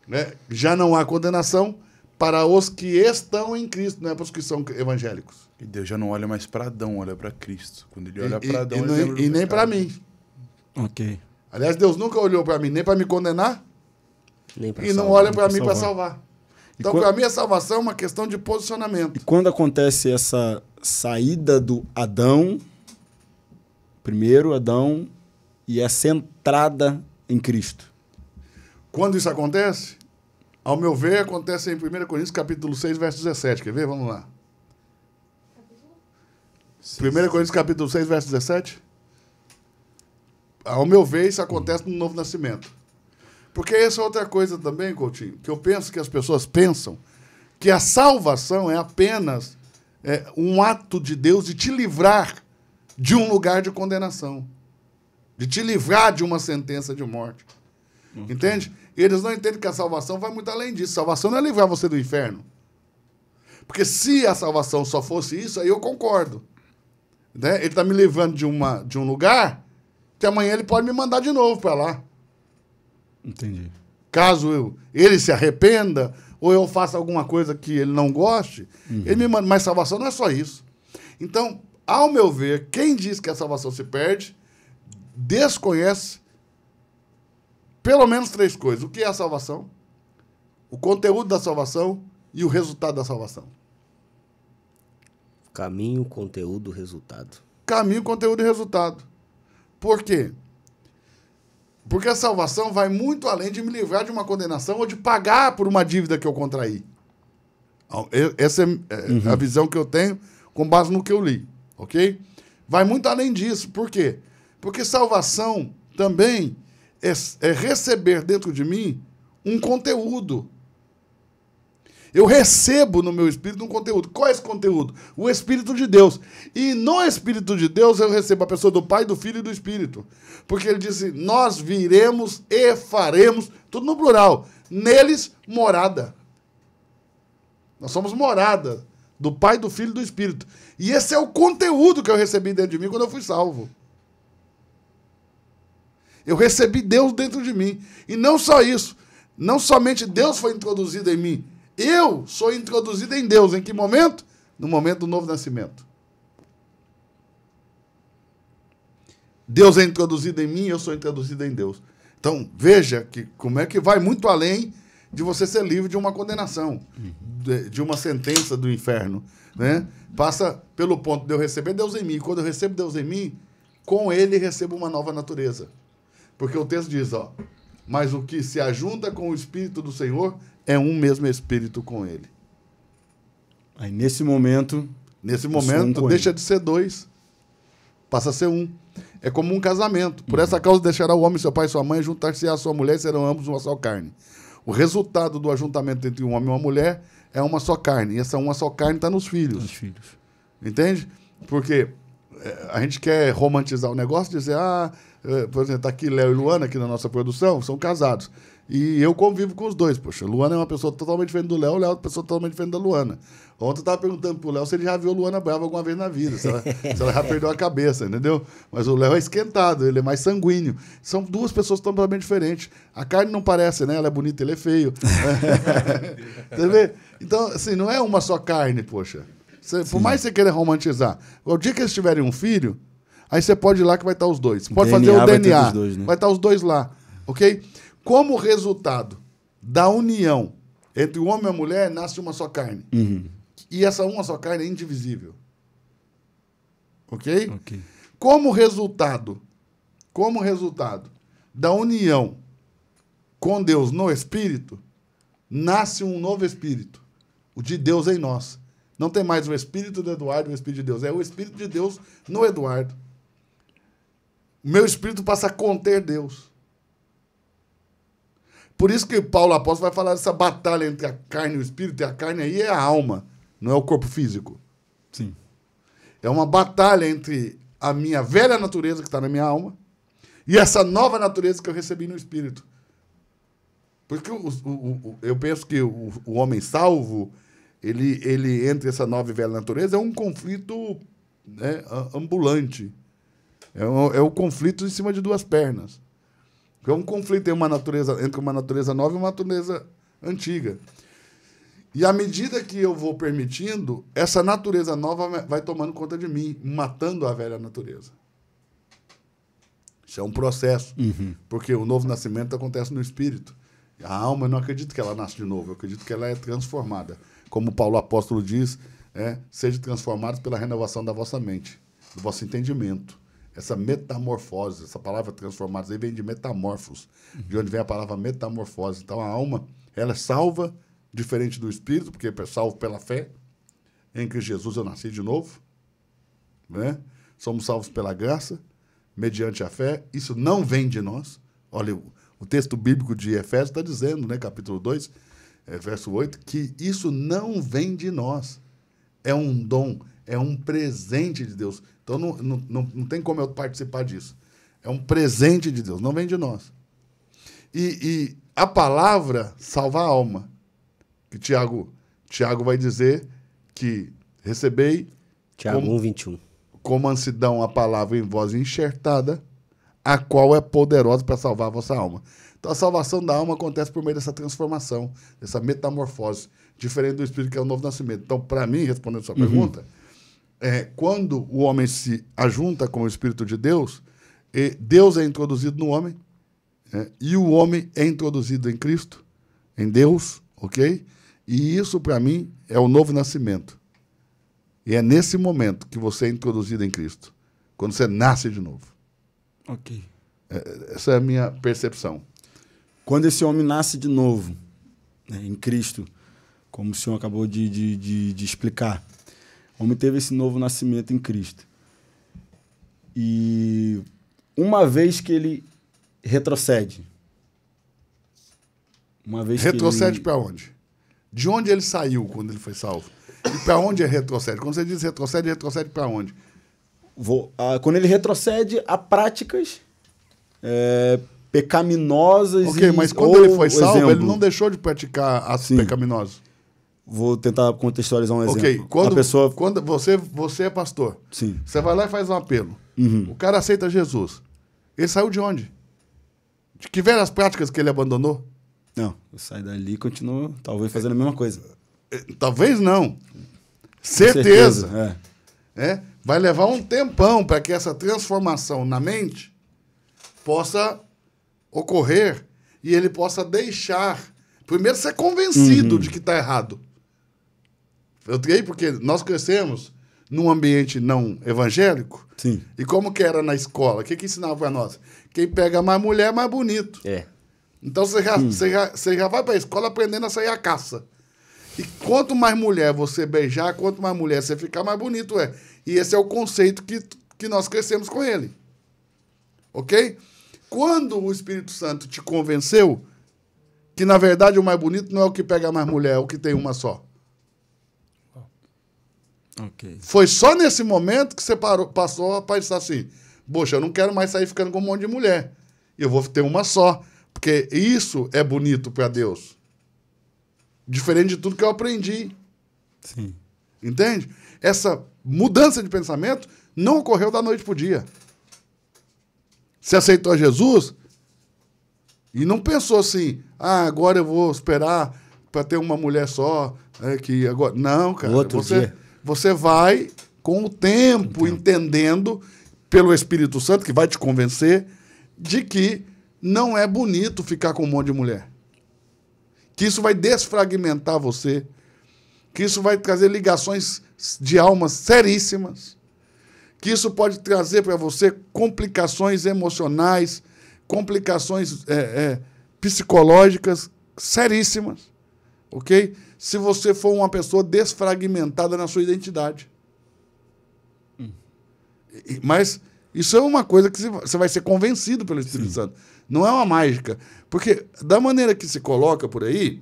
Né? Já não há condenação para os que estão em Cristo, não é para os que são evangélicos. E Deus já não olha mais para Adão, olha para Cristo. Quando ele olha para Adão, e nem para mim. Ok. Aliás, Deus nunca olhou para mim nem para me condenar Nem pra e não salvar. olha para mim para salvar. Então, para mim, a salvação é uma questão de posicionamento. E quando acontece essa saída do Adão, primeiro Adão, e essa entrada em Cristo? Quando isso acontece, ao meu ver, acontece em 1 Coríntios capítulo 6, verso 17. Quer ver? Vamos lá. 1 Coríntios capítulo 6, verso 17. Ao meu ver, isso acontece no novo nascimento. Porque essa é outra coisa também, Coutinho, que eu penso que as pessoas pensam que a salvação é apenas um ato de Deus de te livrar de um lugar de condenação, de te livrar de uma sentença de morte. Entende? Eles não entendem que a salvação vai muito além disso. Salvação não é livrar você do inferno. Porque se a salvação só fosse isso, aí eu concordo. Né? Ele está me livrando de um lugar que amanhã ele pode me mandar de novo para lá. Entendi. Caso ele se arrependa, ou eu faça alguma coisa que ele não goste, ele me manda. Mas salvação não é só isso. Então, ao meu ver, quem diz que a salvação se perde, desconhece pelo menos 3 coisas. O que é a salvação? O conteúdo da salvação e o resultado da salvação. Caminho, conteúdo, resultado. Caminho, conteúdo e resultado. Por quê? Porque a salvação vai muito além de me livrar de uma condenação ou de pagar por uma dívida que eu contraí. Essa é a visão que eu tenho com base no que eu li, ok? Vai muito além disso. Por quê? Porque salvação também é receber dentro de mim um conteúdo. Eu recebo no meu espírito um conteúdo. Qual é esse conteúdo? O Espírito de Deus. E no Espírito de Deus eu recebo a pessoa do Pai, do Filho e do Espírito. Porque ele disse, nós viremos e faremos, tudo no plural, neles morada. Nós somos morada do Pai, do Filho e do Espírito. E esse é o conteúdo que eu recebi dentro de mim quando eu fui salvo. Eu recebi Deus dentro de mim. E não só isso. Não somente Deus foi introduzido em mim. Eu sou introduzido em Deus. Em que momento? No momento do novo nascimento. Deus é introduzido em mim, eu sou introduzido em Deus. Então, veja que como é que vai muito além de você ser livre de uma condenação, de uma sentença do inferno. Né? Passa pelo ponto de eu receber Deus em mim. Quando eu recebo Deus em mim, com ele recebo uma nova natureza. Porque o texto diz, mas o que se ajunta com o Espírito do Senhor é um mesmo Espírito com ele. Aí, nesse momento, deixa de ser 2, passa a ser 1. É como um casamento. Por essa causa deixará o homem, seu pai e sua mãe, juntar-se à sua mulher, e serão ambos uma só carne. O resultado do ajuntamento entre um homem e uma mulher é uma só carne. E essa uma só carne está nos filhos. Entende? Porque a gente quer romantizar o negócio, dizer, por exemplo, está aqui Léo e Luana, aqui na nossa produção, são casados. E eu convivo com os dois, poxa. Luana é uma pessoa totalmente diferente do Léo, o Léo é uma pessoa totalmente diferente da Luana. Ontem eu estava perguntando pro Léo se ele já viu a Luana brava alguma vez na vida, se ela já perdeu a cabeça, entendeu? Mas o Léo é esquentado, ele é mais sanguíneo. São 2 pessoas totalmente diferentes. A carne não parece, né? Ela é bonita, ele é feio. Entendeu? Então, assim, não é uma só carne, poxa. Por mais que você queira romantizar, o dia que eles tiverem um filho, aí você pode ir lá que vai estar os 2. Pode fazer o DNA, vai estar os 2 lá, ok? Como resultado da união entre o homem e a mulher, nasce uma só carne. E essa uma só carne é indivisível. Ok? Como resultado da união com Deus no Espírito, nasce um novo Espírito, o de Deus em nós. Não tem mais o Espírito do Eduardo e o Espírito de Deus. É o Espírito de Deus no Eduardo. O meu Espírito passa a conter Deus. Por isso que Paulo Apóstolo vai falar dessa batalha entre a carne e o Espírito. E a carne aí é a alma, não é o corpo físico. Sim. É uma batalha entre a minha velha natureza, que está na minha alma, e essa nova natureza que eu recebi no Espírito. Porque eu penso que o homem salvo, ele entre essa nova e velha natureza, é um conflito, né, ambulante. É o conflito em cima de 2 pernas. É um conflito entre uma natureza nova e uma natureza antiga. E à medida que eu vou permitindo, essa natureza nova vai tomando conta de mim, matando a velha natureza. Isso é um processo. Porque o novo nascimento acontece no espírito. A alma, eu não acredito que ela nasce de novo, eu acredito que ela é transformada. Como Paulo Apóstolo diz, seja transformados pela renovação da vossa mente, do vosso entendimento. Essa metamorfose, essa palavra transformados aí vem de metamorfos, de onde vem a palavra metamorfose. Então a alma, ela é salva, diferente do espírito, porque é salvo pela fé. Em Cristo Jesus eu nasci de novo. né? Somos salvos pela graça, mediante a fé. Isso não vem de nós. Olha, o texto bíblico de Efésios está dizendo, né, capítulo 2, verso 8, que isso não vem de nós. É um dom, é um presente de Deus. Então não tem como eu participar disso. É um presente de Deus, não vem de nós. E a palavra salva a alma. Que Tiago vai dizer que recebei Tiago 1:21. Com mansidão a palavra em voz enxertada, a qual é poderosa para salvar a vossa alma. Então a salvação da alma acontece por meio dessa transformação, dessa metamorfose, diferente do Espírito que é o novo nascimento. Então, para mim, respondendo a sua pergunta, quando o homem se ajunta com o Espírito de Deus, Deus é introduzido no homem, e o homem é introduzido em Cristo, em Deus, ok? E isso, para mim, é o novo nascimento. E é nesse momento que você é introduzido em Cristo, quando você nasce de novo. Ok. Essa é a minha percepção. Quando esse homem nasce de novo, né, em Cristo, como o senhor acabou de explicar, o homem teve esse novo nascimento em Cristo. E uma vez que ele retrocede, retrocede para onde? De onde ele saiu quando ele foi salvo? E para onde ele retrocede? Quando você diz retrocede para onde? Quando ele retrocede a práticas pecaminosas. Ok, mas quando ele foi salvo, ele não deixou de praticar atos pecaminosos. Vou tentar contextualizar um exemplo. Ok, quando você é pastor, sim, você vai lá e faz um apelo. O cara aceita Jesus. Ele saiu de onde? De que velhas práticas que ele abandonou? Não, eu saio dali e continuo, talvez, fazendo a mesma coisa. Talvez não. Certeza. Vai levar um tempão para que essa transformação na mente possa ocorrer e ele possa deixar, primeiro, ser convencido de que está errado. Porque nós crescemos num ambiente não evangélico. Sim. E como que era na escola? O que ensinava para nós? Quem pega mais mulher é mais bonito. Então você já vai para a escola aprendendo a sair a caça. E quanto mais mulher você beijar, quanto mais mulher você ficar, mais bonito é. E esse é o conceito que nós crescemos com ele. Ok? Quando o Espírito Santo te convenceu que, na verdade, o mais bonito não é o que pega mais mulher, é o que tem uma só. Okay. Foi só nesse momento que você passou a pensar assim, poxa, eu não quero mais sair ficando com um monte de mulher. Eu vou ter uma só. Porque isso é bonito para Deus. Diferente de tudo que eu aprendi. Sim. Entende? Essa mudança de pensamento não ocorreu da noite para o dia. Você aceitou Jesus e não pensou assim, agora eu vou esperar para ter uma mulher só. Que agora... Não, cara. Você vai, com o tempo, entendendo pelo Espírito Santo, que vai te convencer de que não é bonito ficar com um monte de mulher. Que isso vai desfragmentar você, que isso vai trazer ligações de almas seríssimas, que isso pode trazer para você complicações emocionais, complicações psicológicas seríssimas, ok? Se você for uma pessoa desfragmentada na sua identidade. Mas isso é uma coisa que você vai ser convencido pelo Espírito Santo. Não é uma mágica. Porque da maneira que se coloca por aí,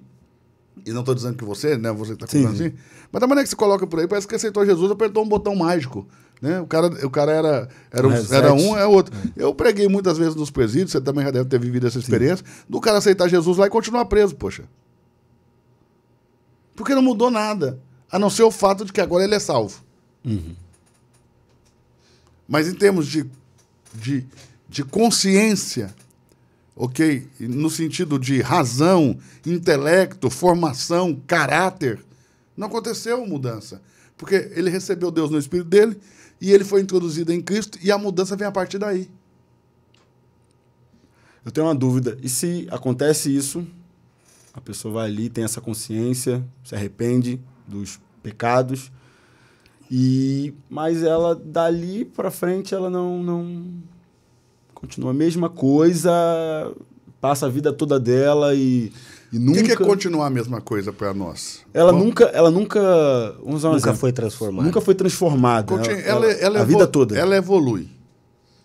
e não estou dizendo que você, né, você está falando assim, mas da maneira que se coloca por aí, parece que aceitou Jesus, apertou um botão mágico. Né? O cara era um, é outro. Eu preguei muitas vezes nos presídios, você também já deve ter vivido essa experiência, do cara aceitar Jesus lá e continuar preso, poxa. Porque não mudou nada, a não ser o fato de que agora ele é salvo. Mas em termos de consciência, ok? No sentido de razão, intelecto, formação, caráter, não aconteceu mudança. Porque ele recebeu Deus no Espírito dele e ele foi introduzido em Cristo e a mudança vem a partir daí. Eu tenho uma dúvida. E se acontece isso, a pessoa vai ali, tem essa consciência, se arrepende dos pecados, mas ela, dali para frente, ela não continua a mesma coisa, passa a vida toda dela e E nunca... O que é continuar a mesma coisa para nós? Ela nunca vamos usar um nunca exemplo. foi transformada. Nunca foi transformada. Ela a vida toda. Ela evolui.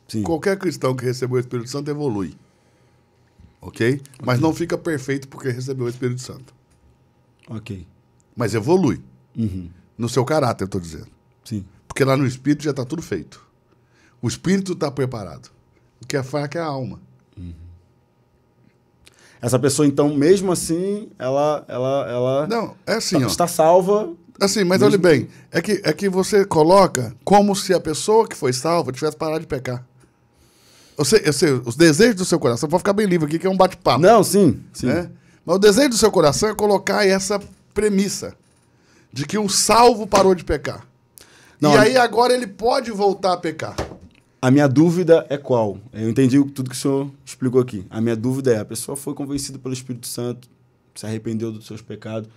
Sim. Qualquer cristão que recebeu o Espírito Santo evolui. Ok? Mas não fica perfeito porque recebeu o Espírito Santo. Ok. Mas evolui. Uhum. No seu caráter, eu estou dizendo. Sim. Porque lá no Espírito já está tudo feito. O Espírito está preparado. O que é fraco é a alma. Uhum. Essa pessoa, então, mesmo assim, ela não, é assim, está salva. Assim, mas mesmo... olhe bem, é que você coloca como se a pessoa que foi salva tivesse parado de pecar. Os desejos do seu coração, pode ficar bem livre aqui, que é um bate-papo. Não, sim. Né? Mas o desejo do seu coração é colocar essa premissa de que um salvo parou de pecar. Não, e aí agora ele pode voltar a pecar. A minha dúvida é qual? Eu entendi tudo que o senhor explicou aqui. A minha dúvida é, a pessoa foi convencida pelo Espírito Santo, se arrependeu dos seus pecados,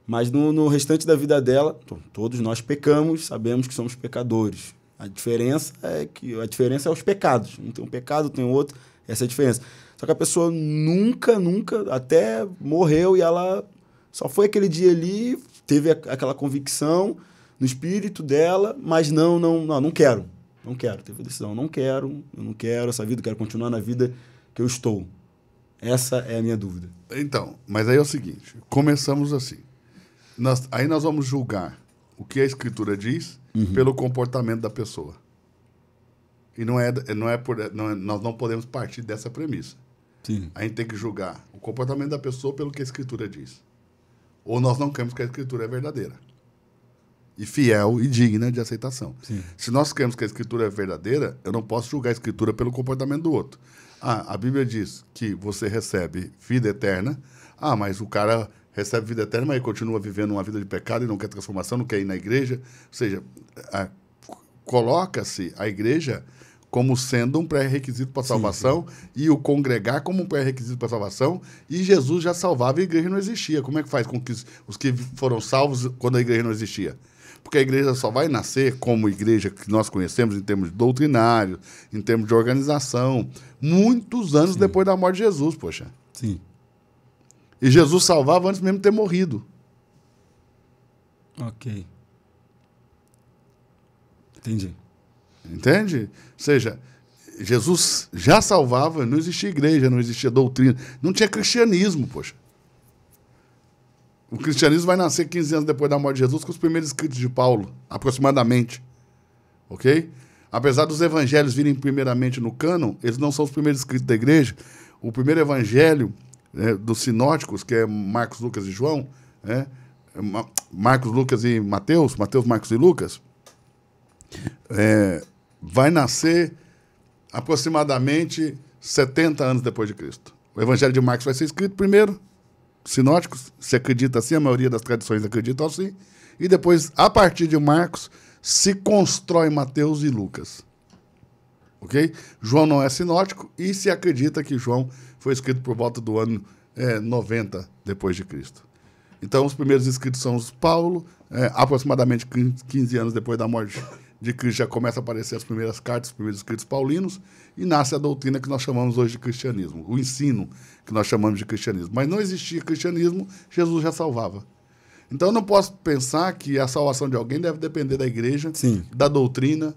mas no restante da vida dela, todos nós pecamos, sabemos que somos pecadores. A diferença é os pecados. Um tem um pecado, tem outro, essa é a diferença. Só que a pessoa nunca, até morreu e ela só foi aquele dia ali, teve aquela convicção no espírito dela, mas não quero. Não quero, teve a decisão, eu não quero essa vida, eu quero continuar na vida que eu estou. Essa é a minha dúvida. Então, mas aí é o seguinte, começamos assim. Aí nós vamos julgar o que a Escritura diz pelo comportamento da pessoa. E nós não podemos partir dessa premissa. Sim. A gente tem que julgar o comportamento da pessoa pelo que a Escritura diz. Ou nós não cremos que a Escritura é verdadeira. E fiel e digna de aceitação. Sim. Se nós cremos que a Escritura é verdadeira, eu não posso julgar a Escritura pelo comportamento do outro. A Bíblia diz que você recebe vida eterna. Mas o cara recebe vida eterna, mas ele continua vivendo uma vida de pecado e não quer transformação, não quer ir na igreja. Ou seja, coloca-se a igreja como sendo um pré-requisito para a salvação, e o congregar como um pré-requisito para a salvação, e Jesus já salvava e a igreja não existia. Como é que faz com que os que foram salvos quando a igreja não existia? Porque a igreja só vai nascer como igreja que nós conhecemos em termos doutrinários, em termos de organização, muitos anos depois da morte de Jesus, poxa. Sim. E Jesus salvava antes mesmo de ter morrido. Ok. Entendi. Entende? Ou seja, Jesus já salvava, não existia igreja, não existia doutrina, não tinha cristianismo, poxa. O cristianismo vai nascer 15 anos depois da morte de Jesus com os primeiros escritos de Paulo, aproximadamente. Ok? Apesar dos evangelhos virem primeiramente no cânon, eles não são os primeiros escritos da igreja. O primeiro evangelho dos sinóticos, que é Marcos, Lucas e João, Marcos, Lucas e Mateus, Marcos e Lucas, vai nascer aproximadamente 70 anos depois de Cristo. O evangelho de Marcos vai ser escrito primeiro, sinóticos, se acredita assim, a maioria das tradições acreditam assim, e depois, a partir de Marcos, se constrói Mateus e Lucas. Ok? João não é sinótico e se acredita que João foi escrito por volta do ano 90 depois de Cristo. Então, os primeiros escritos são os Paulo, aproximadamente 15 anos depois da morte de Cristo já começam a aparecer as primeiras cartas, os primeiros escritos paulinos, e nasce a doutrina que nós chamamos hoje de cristianismo, o ensino que nós chamamos de cristianismo. Mas não existia cristianismo, Jesus já salvava. Então eu não posso pensar que a salvação de alguém deve depender da igreja, Sim. da doutrina,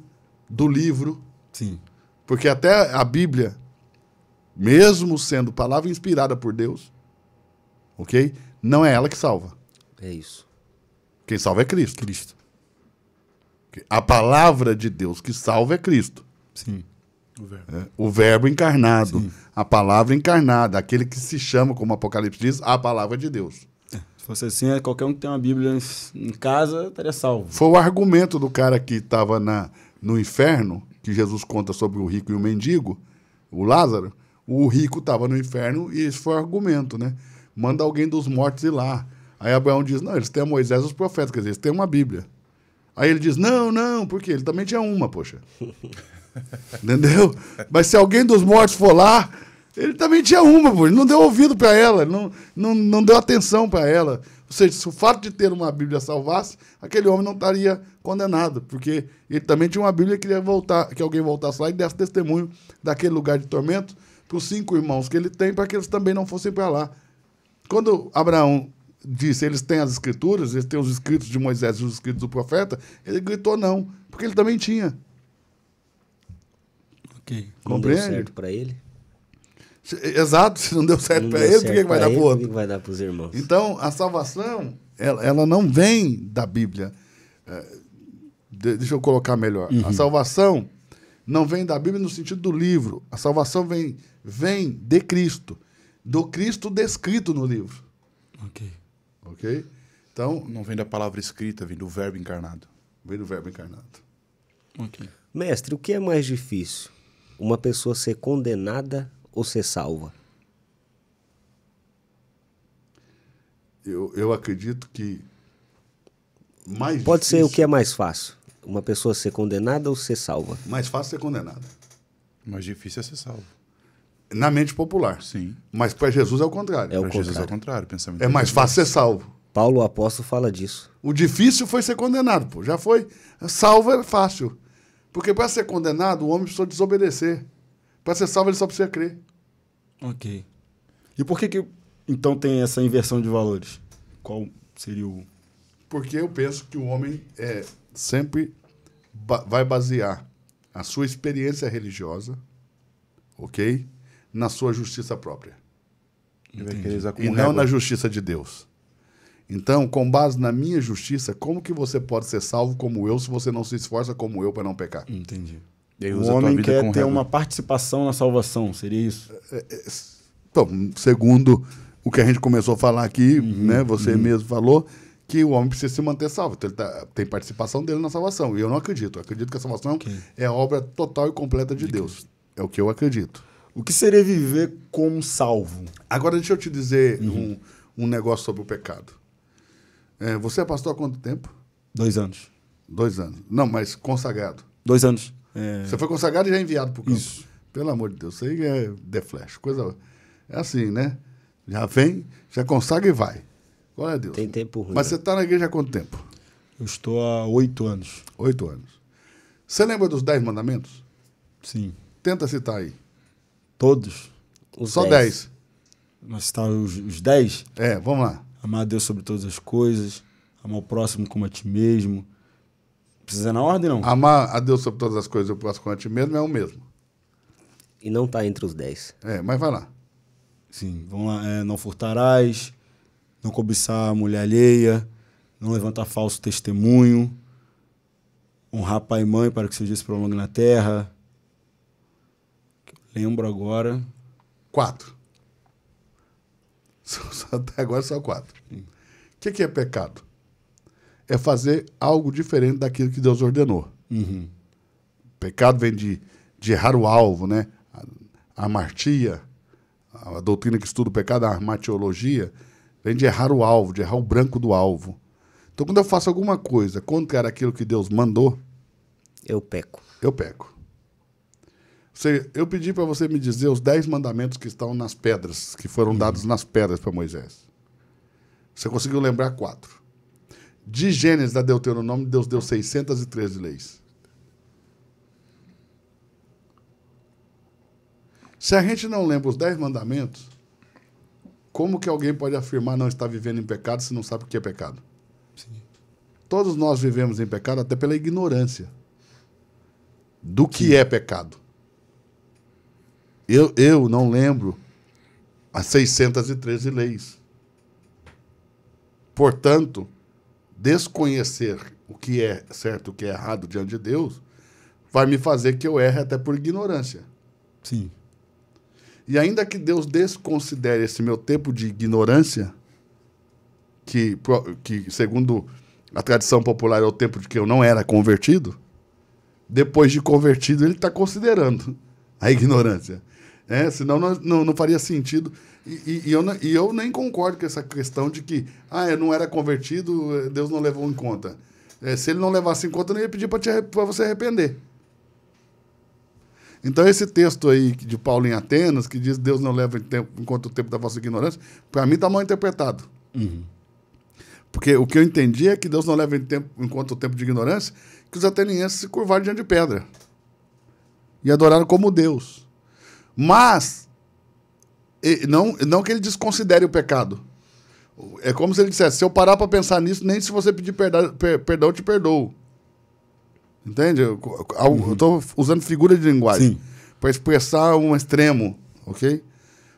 do livro. Sim. Porque até a Bíblia, mesmo sendo palavra inspirada por Deus, ok? Não é ela que salva. É isso. Quem salva é Cristo. A palavra de Deus que salva é Cristo. Sim. O verbo encarnado. Sim. A palavra encarnada. Aquele que se chama, como o Apocalipse diz, a palavra de Deus. Se fosse assim, qualquer um que tem uma Bíblia em casa estaria salvo. Foi o argumento do cara que estava no inferno, que Jesus conta sobre o rico e o mendigo, o Lázaro. O rico estava no inferno e esse foi o argumento, né? Manda alguém dos mortos ir lá. Aí Abraão diz, não, eles têm a Moisés e os profetas, quer dizer, eles têm uma Bíblia. Aí ele diz, não, porque ele também tinha uma, poxa. Entendeu? Mas se alguém dos mortos for lá, ele também tinha uma, poxa. Ele não deu ouvido para ela, não deu atenção para ela. Ou seja, se o fato de ter uma Bíblia salvasse, aquele homem não estaria condenado, porque ele também tinha uma Bíblia e queria que alguém voltasse lá e desse testemunho daquele lugar de tormento para os 5 irmãos que ele tem, para que eles também não fossem para lá. Quando Abraão disse, eles têm as escrituras, eles têm os escritos de Moisés e os escritos do profeta, ele gritou não, porque ele também tinha. Ok. Não deu certo para ele? Exato, se não deu certo para ele, por que vai dar para o outro? Por que vai dar para os irmãos? Então, a salvação, ela não vem da Bíblia. Deixa eu colocar melhor. A salvação não vem da Bíblia no sentido do livro. A salvação vem de Cristo. Do Cristo descrito no livro. Ok? Então, não vem da palavra escrita, vem do verbo encarnado. Vem do verbo encarnado. Ok. Mestre, o que é mais difícil? Uma pessoa ser condenada ou ser salva? Eu acredito que mais Pode difícil, ser o que é mais fácil? Uma pessoa ser condenada ou ser salva? Mais fácil ser condenada. Mais difícil é ser salvo. Na mente popular. Sim. Mas para Jesus é o contrário. Para Jesus é o contrário. Pensamento é mais fácil ser salvo. Paulo, o apóstolo, fala disso. O difícil foi ser condenado, pô. Já foi. Salvo é fácil. Porque para ser condenado, o homem precisa desobedecer. Para ser salvo, ele só precisa crer. Ok. E por que então tem essa inversão de valores? Qual seria o... Porque eu penso que o homem sempre vai basear a sua experiência religiosa, ok? Na sua justiça própria. E não na justiça de Deus. Então, com base na minha justiça, como que você pode ser salvo como eu se você não se esforça como eu para não pecar? Entendi. O homem quer ter uma participação na salvação, seria isso? Bom, segundo o que a gente começou a falar aqui, né, você mesmo falou, que o homem precisa se manter salvo. Então, ele tem participação dele na salvação. E eu não acredito. Eu acredito que a salvação é a obra total e completa de Deus. É o que eu acredito. O que seria viver como salvo? Agora, deixa eu te dizer um negócio sobre o pecado. Você é pastor há quanto tempo? 2 anos. 2 anos. Não, mas consagrado. 2 anos. Você foi consagrado e já enviado para o campo. Isso. Pelo amor de Deus. Isso aí é The Flash. Coisa... É assim, né? Já vem, já consagra e vai. Glória a Deus. Tem tempo ruim. Mas você está na igreja há quanto tempo? Eu estou há 8 anos. 8 anos. Você lembra dos 10 mandamentos? Sim. Tenta citar aí. Todos? Só 10. Mas citar os 10? Vamos lá. Amar a Deus sobre todas as coisas, amar o próximo como a ti mesmo. Precisa na ordem, não? Amar a Deus sobre todas as coisas e o próximo como a ti mesmo é o mesmo. E não está entre os 10. Mas vai lá. Sim, vamos lá. Não furtarás, não cobiçar a mulher alheia, não levantar falso testemunho, honrar pai e mãe para que seus dias se prolonguem na terra. Lembro agora. 4. Até agora só 4. O que é pecado? É fazer algo diferente daquilo que Deus ordenou. Pecado vem de errar o alvo, né? A amartia, a doutrina que estuda o pecado, a martiologia, vem de errar o alvo, de errar o branco do alvo. Então, quando eu faço alguma coisa contra aquilo que Deus mandou, eu peco. Eu peco. Eu pedi para você me dizer os 10 mandamentos que estão nas pedras, que foram dados nas pedras para Moisés. Você conseguiu lembrar 4. De Gênesis a Deuteronômio, Deus deu 613 leis. Se a gente não lembra os 10 mandamentos, como que alguém pode afirmar não estar vivendo em pecado se não sabe o que é pecado? Sim. Todos nós vivemos em pecado até pela ignorância do que é pecado. Eu não lembro as 613 leis. Portanto, desconhecer o que é certo e o que é errado diante de Deus vai me fazer que eu erre até por ignorância. Sim. E ainda que Deus desconsidere esse meu tempo de ignorância, que segundo a tradição popular é o tempo de que eu não era convertido, depois de convertido ele está considerando a ignorância. Senão não faria sentido. E eu nem concordo com essa questão de que eu não era convertido, Deus não levou em conta. Se ele não levasse em conta, eu não ia pedir para você arrepender. Então, esse texto aí de Paulo em Atenas, que diz Deus não leva em conta o tempo da vossa ignorância, para mim está mal interpretado. Porque o que eu entendi é que Deus não leva em conta o tempo de ignorância, que os atenienses se curvaram diante de pedra e adoraram como Deus. Mas, não que ele desconsidere o pecado, É como se ele dissesse, se eu parar para pensar nisso, nem se você pedir perdão, eu te perdoo. Entende? Eu estou usando figura de linguagem para expressar um extremo, ok?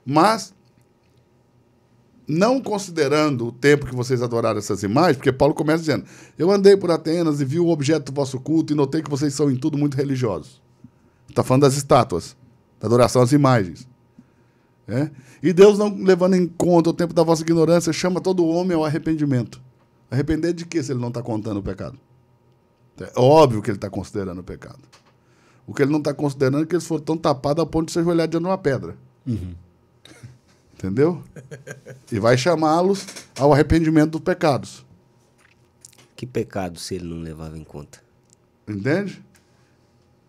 Mas, não considerando o tempo que vocês adoraram essas imagens, porque Paulo começa dizendo, eu andei por Atenas e vi o objeto do vosso culto e notei que vocês são em tudo muito religiosos. Está falando das estátuas, da adoração às imagens. É? E Deus, não levando em conta o tempo da vossa ignorância, chama todo homem ao arrependimento. Arrepender de quê se ele não está contando o pecado? É óbvio que ele está considerando o pecado. O que ele não está considerando é que eles foram tão tapados ao ponto de se ajoelhar diante de uma pedra. Entendeu? E vai chamá-los ao arrependimento dos pecados. Que pecado se ele não levava em conta? Entende?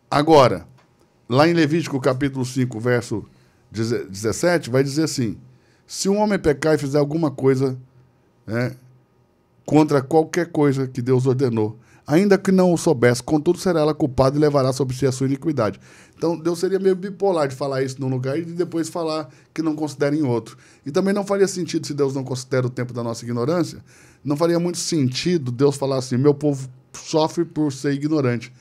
Agora, lá em Levítico capítulo 5, verso 17, vai dizer assim, se um homem pecar e fizer alguma coisa contra qualquer coisa que Deus ordenou, ainda que não o soubesse, contudo será ela culpada e levará sobre si a sua iniquidade. Então, Deus seria meio bipolar de falar isso num lugar e depois falar que não considera em outro. E também não faria sentido, se Deus não considera o tempo da nossa ignorância, não faria muito sentido Deus falar assim, meu povo sofre por ser ignorante,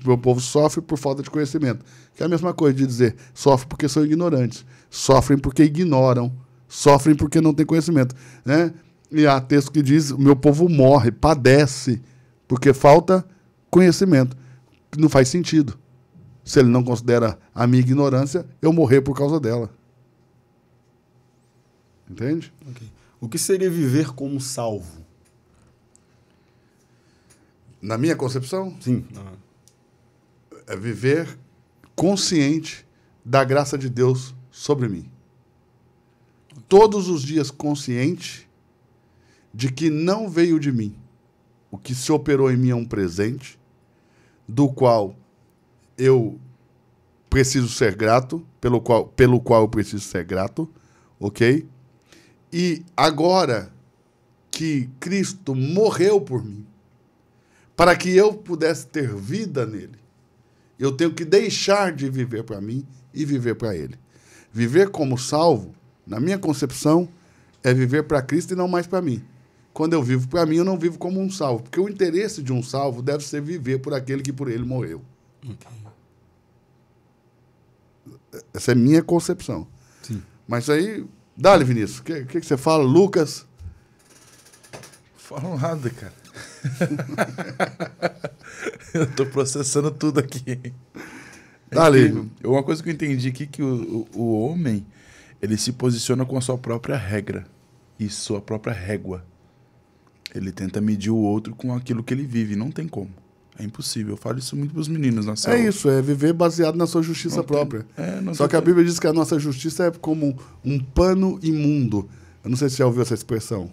meu povo sofre por falta de conhecimento. Que é a mesma coisa de dizer, sofre porque são ignorantes, sofrem porque ignoram, sofrem porque não têm conhecimento. Né? E há texto que diz, meu povo morre, padece, porque falta conhecimento. Não faz sentido. Se ele não considera a minha ignorância, eu morrer por causa dela. Entende? Okay. O que seria viver como salvo? Na minha concepção? Sim. É viver consciente da graça de Deus sobre mim. Todos os dias consciente de que não veio de mim. O que se operou em mim é um presente, do qual eu preciso ser grato, pelo qual eu preciso ser grato, ok? E agora que Cristo morreu por mim, para que eu pudesse ter vida nele, eu tenho que deixar de viver para mim e viver para ele. Viver como salvo, na minha concepção, é viver para Cristo e não mais para mim. Quando eu vivo para mim, eu não vivo como um salvo, porque o interesse de um salvo deve ser viver por aquele que por ele morreu. Okay. Essa é a minha concepção. Sim. Mas aí, dá-lhe, Vinícius, o que você fala? Lucas? Falo nada, cara. Eu tô processando tudo aqui. Dá-lhe. Uma coisa que eu entendi aqui, que o homem, ele se posiciona com a sua própria regra e sua própria régua. Ele tenta medir o outro com aquilo que ele vive. Não tem como. É impossível. Eu falo isso muito para os meninos na sala. É isso, é viver baseado na sua justiça própria. Só que a Bíblia diz que a nossa justiça é como um pano imundo. Eu não sei se você já ouviu essa expressão.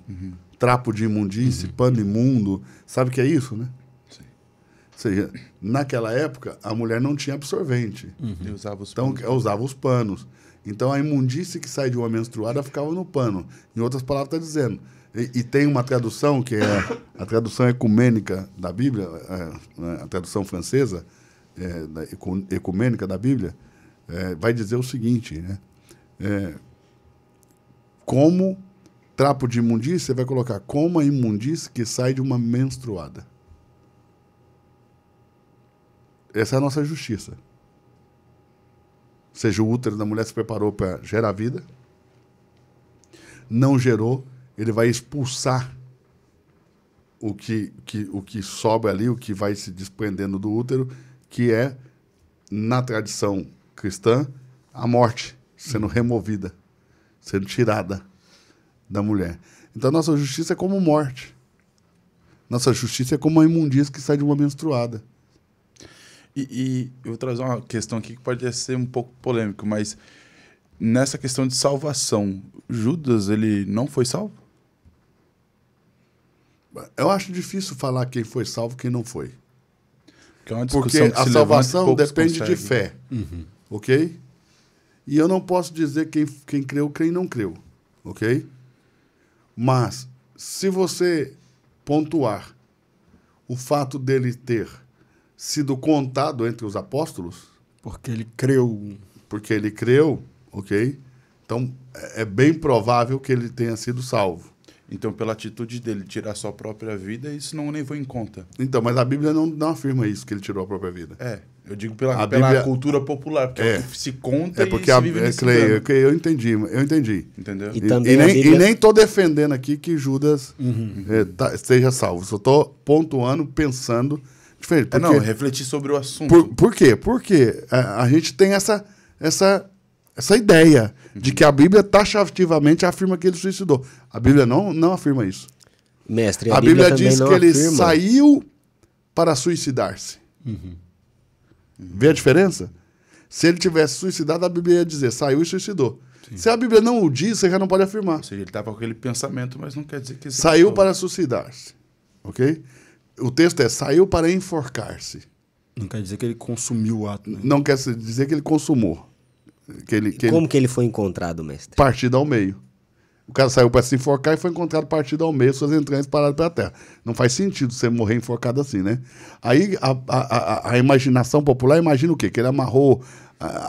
Trapo de imundície, pano imundo. Sabe o que é isso, né? Sim. Ou seja, naquela época, a mulher não tinha absorvente. E usava os Então, panos. usava os panos. Então, a imundície que sai de uma menstruada ficava no pano. Em outras palavras, está dizendo... E tem uma tradução, que é a tradução ecumênica da Bíblia, a tradução francesa, ecumênica da Bíblia, vai dizer o seguinte, né? Como trapo de imundície, você vai colocar como a imundície que sai de uma menstruada. Essa é a nossa justiça. Ou seja, o útero da mulher se preparou para gerar vida, não gerou, ele vai expulsar o que sobra ali, o que vai se desprendendo do útero, que é, na tradição cristã, a morte sendo removida, sendo tirada da mulher. Então, nossa justiça é como morte. Nossa justiça é como uma imundícia que sai de uma menstruada. E eu vou trazer uma questão aqui que pode ser um pouco polêmico, mas nessa questão de salvação, Judas, ele não foi salvo? Eu acho difícil falar quem foi salvo e quem não foi. Que é uma porque discussão que a se salvação levanta e depende poucos de fé. Ok? E eu não posso dizer quem creu, quem não creu. Ok? Mas, se você pontuar o fato dele ter sido contado entre os apóstolos... Porque ele creu. Porque ele creu, ok? Então, é bem provável que ele tenha sido salvo. Então, pela atitude dele tirar a sua própria vida, isso não levou em conta. Então, mas a Bíblia não afirma isso, que ele tirou a própria vida. Eu digo pela Bíblia... cultura popular, porque é o que se conta porque e se vive nesse Clay, eu entendi. Entendeu? E nem estou defendendo aqui que Judas esteja salvo. Só estou pontuando, pensando diferente. Porque, refletir sobre o assunto. Por quê? Porque a gente tem essa ideia de que a Bíblia taxativamente afirma que ele suicidou. A Bíblia não afirma isso. Mestre, a Bíblia diz que ele saiu para suicidar-se. Vê a diferença? Se ele tivesse suicidado, a Bíblia ia dizer, saiu e suicidou. Sim. Se a Bíblia não o diz, você já não pode afirmar. Ou seja, ele estava com aquele pensamento, mas não quer dizer que... Saiu para suicidar-se. Ok? O texto é, saiu para enforcar-se. Não quer dizer que ele consumiu o ato. Né? Não quer dizer que ele consumou. Como que ele foi encontrado, mestre? Partido ao meio. O cara saiu para se enforcar e foi encontrado partido ao meio, suas entranhas paradas pela terra. Não faz sentido você morrer enforcado assim, né? Aí a imaginação popular imagina o quê? Que ele amarrou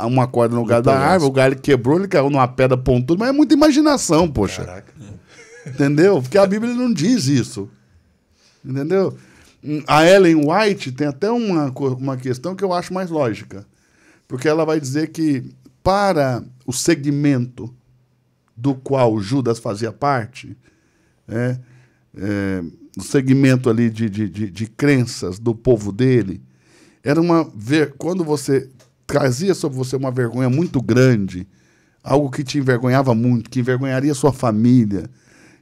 uma corda no galho da árvore, o galho quebrou, ele caiu numa pedra pontuda, mas é muita imaginação, poxa. Caraca. Entendeu? Porque a Bíblia não diz isso. Entendeu? A Ellen White tem até uma questão que eu acho mais lógica. Porque ela vai dizer que para o segmento do qual Judas fazia parte, o segmento ali de crenças do povo dele, era quando você trazia sobre você uma vergonha muito grande, algo que te envergonhava muito, que envergonharia sua família.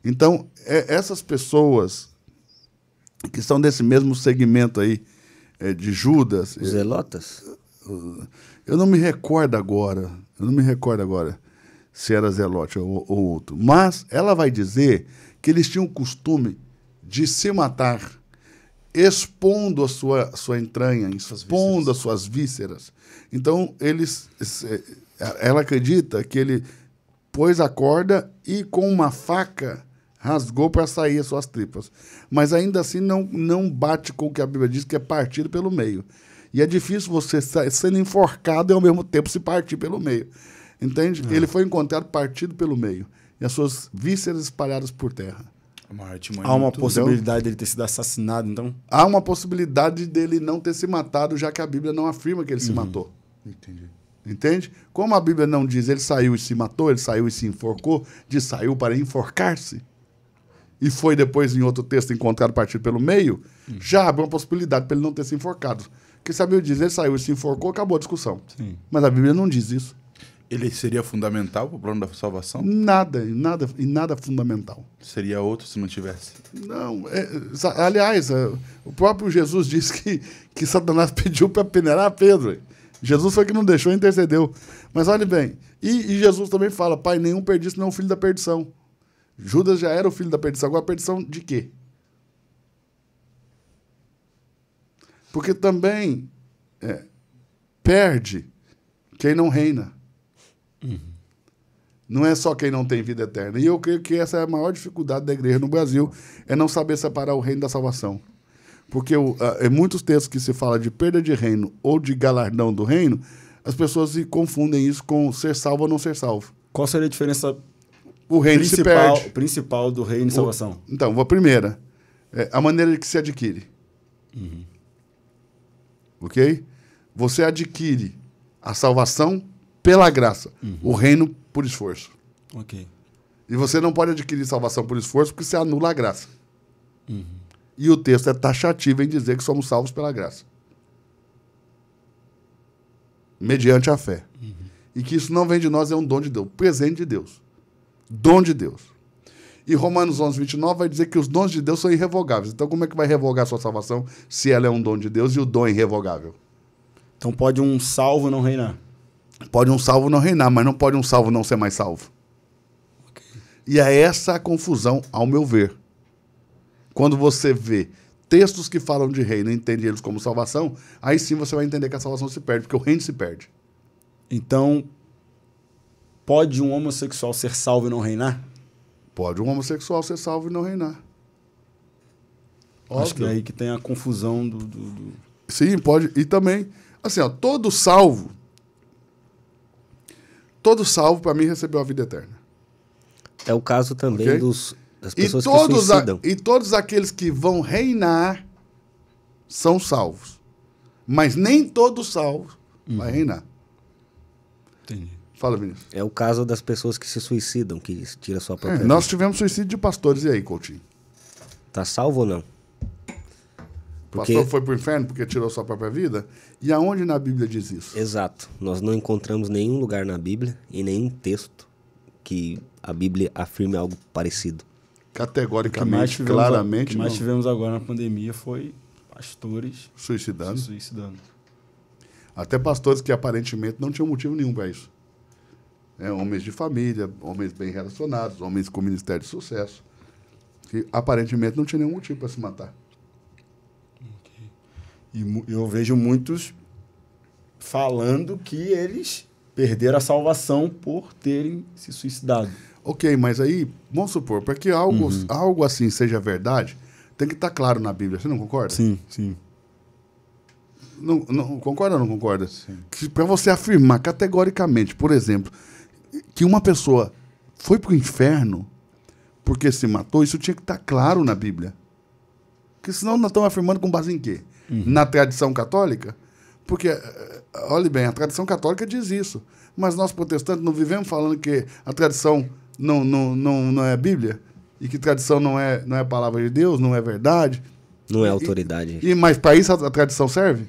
Então, essas pessoas que são desse mesmo segmento aí de Judas... Os zelotas? Eu não me recordo agora. Se era Zelote ou outro. Mas ela vai dizer que eles tinham o costume de se matar expondo a sua entranha, expondo as suas vísceras. Então, ela acredita que ele pôs a corda e com uma faca rasgou para sair as suas tripas. Mas ainda assim não bate com o que a Bíblia diz, que é partido pelo meio. E é difícil você sendo enforcado e ao mesmo tempo se partir pelo meio. Entende? Ele foi encontrado partido pelo meio. E as suas vísceras espalhadas por terra. Há uma possibilidade dele ter sido assassinado, então? Há uma possibilidade dele não ter se matado, já que a Bíblia não afirma que ele se matou. Entendi. Entende? Como a Bíblia não diz ele saiu e se matou, ele saiu e se enforcou, diz saiu para enforcar-se, e foi depois, em outro texto, encontrado partido pelo meio, já abre uma possibilidade para ele não ter se enforcado. Porque se a Bíblia diz ele saiu e se enforcou, acabou a discussão. Sim. Mas a Bíblia não diz isso. Ele seria fundamental para o plano da salvação? Nada fundamental. Seria outro se não tivesse? Não. Aliás, o próprio Jesus disse que Satanás pediu para peneirar Pedro. Jesus foi que não deixou, intercedeu. Mas olhe bem, e Jesus também fala, pai, nenhum perdido, não é o filho da perdição. Judas já era o filho da perdição. Agora, a perdição de quê? Porque também perde quem não reina. Não é só quem não tem vida eterna. E eu creio que essa é a maior dificuldade da igreja no Brasil, é não saber separar o reino da salvação. Porque em muitos textos que se fala de perda de reino ou de galardão do reino, as pessoas se confundem isso com ser salvo ou não ser salvo. Qual seria a diferença o reino principal do reino de salvação? Então, a primeira, a maneira que se adquire. Ok? Você adquire a salvação pela graça, o reino por esforço. Ok. E você não pode adquirir salvação por esforço porque você anula a graça. E o texto é taxativo em dizer que somos salvos pela graça. Mediante a fé. E que isso não vem de nós, é um dom de Deus, presente de Deus. Dom de Deus. E Romanos 11, 29 vai dizer que os dons de Deus são irrevogáveis. Então como é que vai revogar a sua salvação se ela é um dom de Deus e o dom é irrevogável? Então pode um salvo não reinar? Pode um salvo não reinar, mas não pode um salvo não ser mais salvo. Okay. E é essa a confusão, ao meu ver. Quando você vê textos que falam de reino e entende eles como salvação, aí sim você vai entender que a salvação se perde, porque o reino se perde. Então, pode um homossexual ser salvo e não reinar? Pode um homossexual ser salvo e não reinar. Acho que é aí que tem a confusão do... Sim, pode. E também, assim, ó, todo salvo para mim recebeu a vida eterna. É o caso também Das pessoas que suicidam. E todos aqueles que vão reinar são salvos. Mas nem todos salvos vai reinar. Entendi. Fala, Vinícius. É o caso das pessoas que se suicidam, que tiram sua própria vida. Nós tivemos suicídio de pastores. E aí, Coutinho? Tá salvo ou não? O pastor foi pro inferno porque tirou sua própria vida? E aonde na Bíblia diz isso? Exato. Nós não encontramos nenhum lugar na Bíblia e nenhum texto que a Bíblia afirme algo parecido. Categoricamente, claramente. O que mais tivemos agora na pandemia foi pastores suicidando. se suicidando. Até pastores que aparentemente não tinham motivo nenhum para isso. Homens de família, homens bem relacionados, homens com ministério de sucesso, que aparentemente não tinham nenhum motivo para se matar. E eu vejo muitos falando que eles perderam a salvação por terem se suicidado. Ok, mas aí, vamos supor, para que algo assim seja verdade, tem que estar claro na Bíblia. Você não concorda? Sim, sim. Não, concorda ou não concorda? Para você afirmar categoricamente, por exemplo, que uma pessoa foi para o inferno porque se matou, isso tinha que estar claro na Bíblia. Porque senão nós estamos afirmando com base em quê? Na tradição católica? Porque, olhe bem, a tradição católica diz isso. Mas nós protestantes não vivemos falando que a tradição não é Bíblia? E que tradição não é palavra de Deus, não é verdade? Não é autoridade. Mas para isso a tradição serve?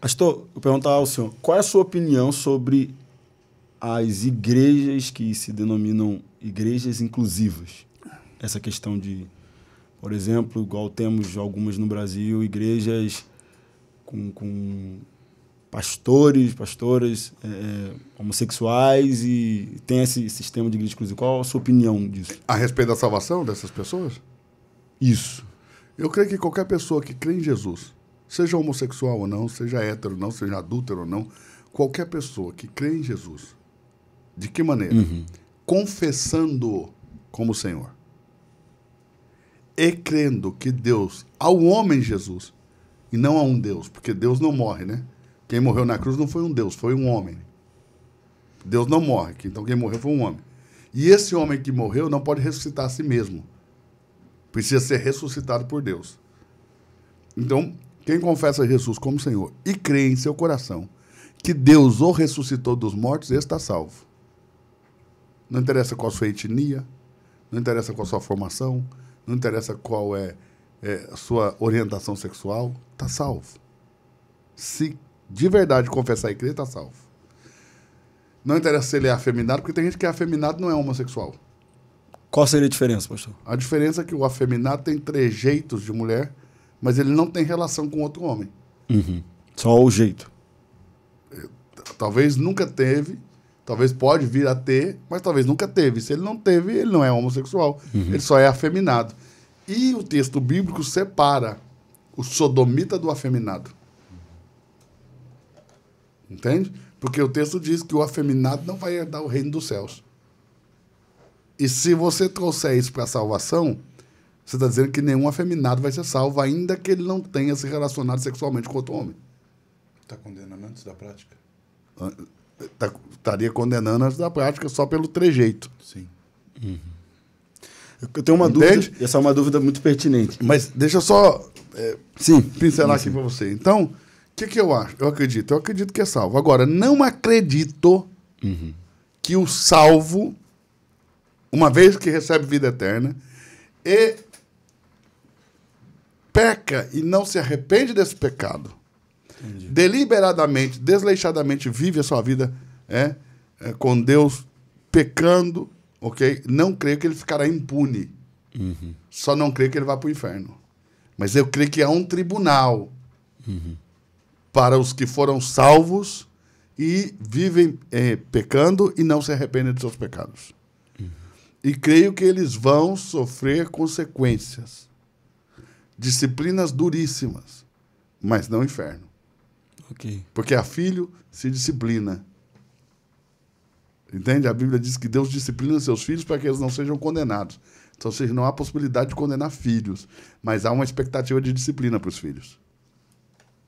Pastor, eu perguntar ao senhor, qual é a sua opinião sobre as igrejas que se denominam igrejas inclusivas? Essa questão de, por exemplo, igual temos algumas no Brasil, igrejas com pastoras homossexuais e tem esse sistema de igreja inclusiva. Qual a sua opinião disso? A respeito da salvação dessas pessoas? Isso. Eu creio que qualquer pessoa que crê em Jesus, seja homossexual ou não, seja hétero ou não, seja adúltero ou não, qualquer pessoa que crê em Jesus, de que maneira? Confessando-o como Senhor. E crendo que Deus, ao homem Jesus, e não a um Deus, porque Deus não morre, né? Quem morreu na cruz não foi um Deus, foi um homem. Deus não morre, então quem morreu foi um homem. E esse homem que morreu não pode ressuscitar a si mesmo. Precisa ser ressuscitado por Deus. Então, quem confessa Jesus como Senhor e crê em seu coração que Deus o ressuscitou dos mortos, esse está salvo. Não interessa qual a sua etnia, não interessa qual a sua formação, não interessa qual é a sua orientação sexual, está salvo. Se de verdade confessar e crer, está salvo. Não interessa se ele é afeminado, porque tem gente que é afeminado e não é homossexual. Qual seria a diferença, pastor? A diferença é que o afeminado tem trejeitos de mulher, mas ele não tem relação com outro homem. Só o jeito. Talvez nunca teve, talvez pode vir a ter, mas talvez nunca teve. Se ele não teve, ele não é homossexual, ele só é afeminado. E o texto bíblico separa o sodomita do afeminado. Entende? Porque o texto diz que o afeminado não vai herdar o reino dos céus. E se você trouxer isso para a salvação, você está dizendo que nenhum afeminado vai ser salvo, ainda que ele não tenha se relacionado sexualmente com outro homem. Está condenando antes da prática? Estaria condenando antes da prática só pelo trejeito. Sim. Eu tenho uma dúvida, essa é uma dúvida muito pertinente. Mas deixa eu só pincelar sim. aqui para você. Então, o que eu acho? Eu acredito que é salvo. Agora, não acredito que o salvo, uma vez que recebe vida eterna, e peca e não se arrepende desse pecado, deliberadamente, desleixadamente vive a sua vida com Deus, pecando, ok? Não creio que ele ficará impune. Só não creio que ele vá para o inferno. Mas eu creio que há um tribunal para os que foram salvos e vivem pecando e não se arrependem de seus pecados. E creio que eles vão sofrer consequências. Disciplinas duríssimas, mas não inferno. Okay. Porque a filho se disciplina. Entende? A Bíblia diz que Deus disciplina seus filhos para que eles não sejam condenados. Então, ou seja, não há possibilidade de condenar filhos, mas há uma expectativa de disciplina para os filhos.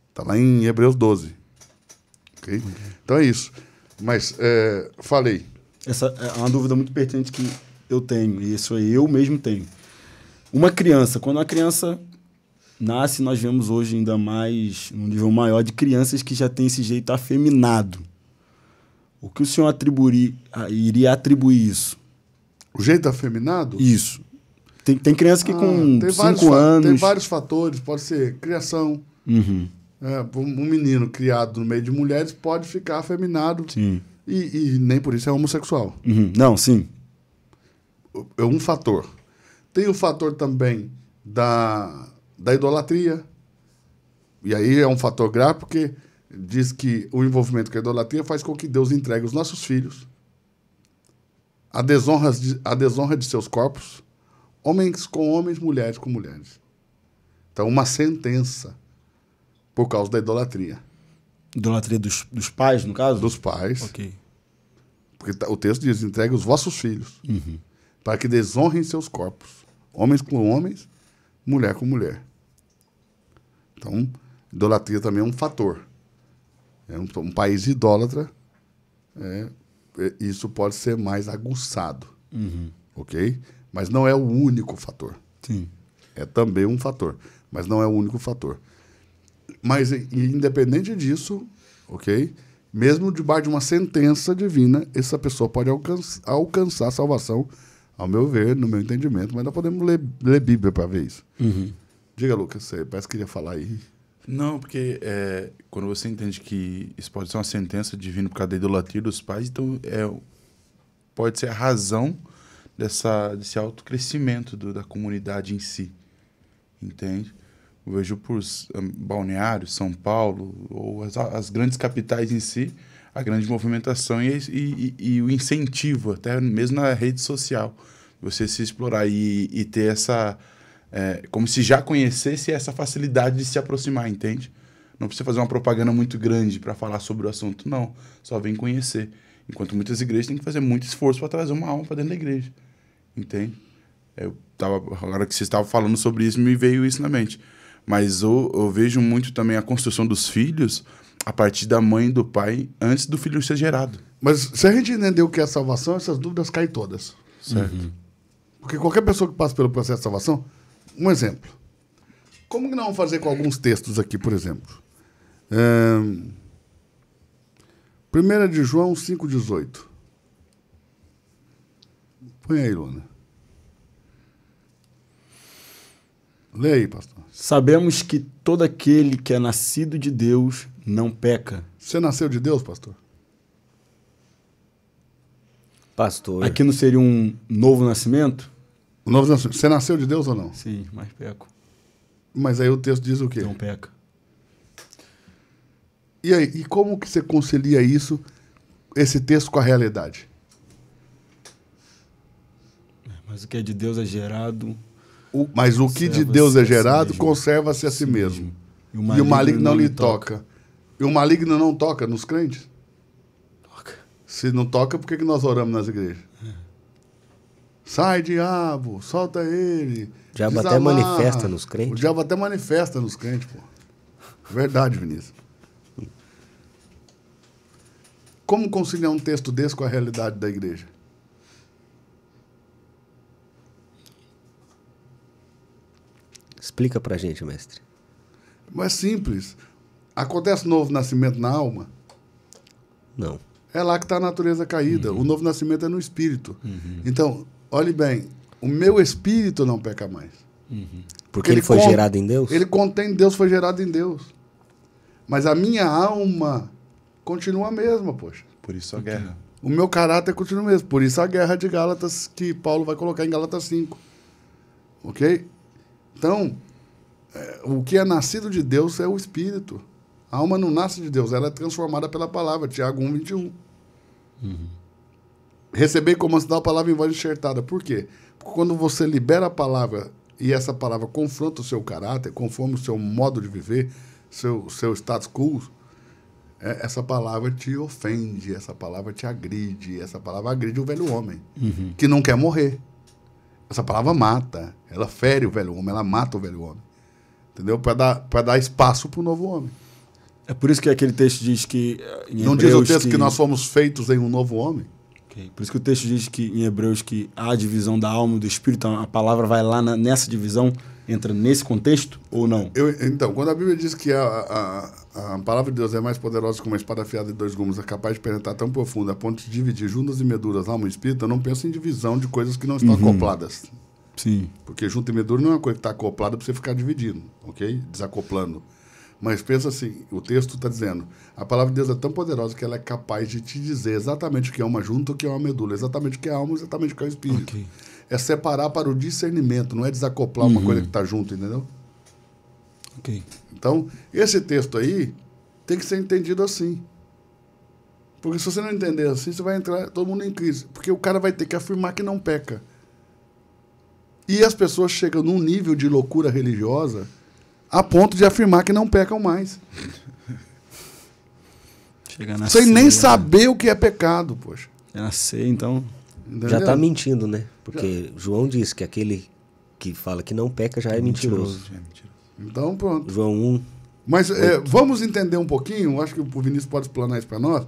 Está lá em Hebreus 12. Okay? Então é isso. Mas, falei. Essa é uma dúvida muito pertinente que eu tenho, e isso eu mesmo tenho. Uma criança, quando uma criança nasce, nós vemos hoje ainda mais, num nível maior, de crianças que já têm esse jeito afeminado. O que o senhor iria atribuir isso? O jeito afeminado? Isso. Tem criança que com 5 anos... Tem vários fatores, pode ser criação. Uhum. Um menino criado no meio de mulheres pode ficar afeminado. Sim. E nem por isso é homossexual. Uhum. Não, sim. É um fator. Tem o fator também da idolatria. E aí é um fator grave porque diz que o envolvimento com a idolatria faz com que Deus entregue os nossos filhos à desonra de seus corpos, homens com homens, mulheres com mulheres. Então, uma sentença por causa da idolatria. Idolatria dos pais, no caso? Dos pais. Ok. Porque o texto diz, entregue os vossos filhos para que desonrem seus corpos. Homens com homens, mulher com mulher. Então, idolatria também é um fator. Um país idólatra, isso pode ser mais aguçado. Ok? Mas não é o único fator. Sim. É também um fator, mas não é o único fator. Mas, independente disso, ok? Mesmo debaixo de uma sentença divina, essa pessoa pode alcançar a salvação, ao meu ver, no meu entendimento, mas nós podemos ler Bíblia para ver isso. Diga, Lucas, você parece que queria falar aí. Não, porque quando você entende que isso pode ser uma sentença divina por causa da idolatria dos pais, então pode ser a razão desse autocrescimento da comunidade em si. Entende? Eu vejo por Balneário, São Paulo, ou as grandes capitais em si, a grande movimentação e o incentivo, até mesmo na rede social, você se explorar e ter essa... como se já conhecesse essa facilidade de se aproximar, entende? Não precisa fazer uma propaganda muito grande para falar sobre o assunto, não. Só vem conhecer. Enquanto muitas igrejas têm que fazer muito esforço para trazer uma alma para dentro da igreja. Entende? Agora que você estava falando sobre isso, me veio isso na mente. Mas eu vejo muito também a construção dos filhos a partir da mãe e do pai antes do filho ser gerado. Mas se a gente entender o que é salvação, essas dúvidas caem todas. Certo. Porque qualquer pessoa que passa pelo processo de salvação... Um exemplo. Como que nós vamos fazer com alguns textos aqui, por exemplo? 1 de João 5,18. Põe aí, Luna. Lê aí, pastor. Sabemos que todo aquele que é nascido de Deus não peca. Você nasceu de Deus, pastor? Pastor. Aqui não seria um novo nascimento? O novo nascimento. Você nasceu de Deus ou não? Sim, mas peco. Mas aí o texto diz o quê? Não peca. E aí, e como que você concilia isso, esse texto com a realidade? Mas o que é de Deus é gerado... Mas o que de Deus é gerado, conserva-se a si mesmo. E o maligno não lhe toca. E o maligno não toca nos crentes? Toca. Se não toca, por que nós oramos nas igrejas? Sai, diabo, solta ele. O diabo até manifesta nos crentes. O diabo até manifesta nos crentes, pô. Verdade, Vinícius. Como conciliar um texto desse com a realidade da igreja? Explica pra gente, mestre. Mas é simples. Acontece novo nascimento na alma? Não. É lá que está a natureza caída. O novo nascimento é no espírito. Então, olhe bem, o meu espírito não peca mais. Porque ele foi gerado em Deus? Ele contém Deus, foi gerado em Deus. Mas a minha alma continua a mesma, poxa. Por isso a guerra. O meu caráter continua o mesmo. Por isso a guerra de Gálatas, que Paulo vai colocar em Gálatas 5. Ok? Então, o que é nascido de Deus é o espírito. A alma não nasce de Deus, ela é transformada pela palavra. Tiago 1:21. Receber como sinal a palavra em voz enxertada. Por quê? Porque quando você libera a palavra e essa palavra confronta o seu caráter, conforme o seu modo de viver, seu status quo, essa palavra te ofende, essa palavra te agride, essa palavra agride o velho homem, que não quer morrer. Essa palavra mata, ela fere o velho homem, ela mata o velho homem. Entendeu? Para dar espaço para o novo homem. É por isso que aquele texto diz que... Não diz o texto que nós fomos feitos em um novo homem? Okay. Por isso que o texto diz que em Hebreus que há a divisão da alma e do espírito, a palavra vai lá nessa divisão, entra nesse contexto ou não? Então, quando a Bíblia diz que a palavra de Deus é mais poderosa que uma espada afiada de 2 gumes, é capaz de penetrar tão profundo a ponto de dividir juntas e meduras, alma e espírito, eu não penso em divisão de coisas que não estão acopladas. Sim. Porque junta e medula não é uma coisa que está acoplada para você ficar dividindo, ok? Desacoplando. Mas pensa assim, o texto está dizendo, a palavra de Deus é tão poderosa que ela é capaz de te dizer exatamente o que é uma junta, o que é uma medula, exatamente o que é a alma, exatamente o que é o espírito. Okay. É separar para o discernimento, não é desacoplar uma coisa que está junto, entendeu? Ok. Então, esse texto aí tem que ser entendido assim. Porque se você não entender assim, você vai entrar todo mundo em crise. Porque o cara vai ter que afirmar que não peca. E as pessoas chegam num nível de loucura religiosa a ponto de afirmar que não pecam mais. Sem nem saber o que é pecado, poxa. É nascer, então... Entendeu? Já está mentindo, né? Porque João diz que aquele que fala que não peca já é mentiroso. Então, pronto. João 1. Mas vamos entender um pouquinho, acho que o Vinícius pode explanar isso para nós,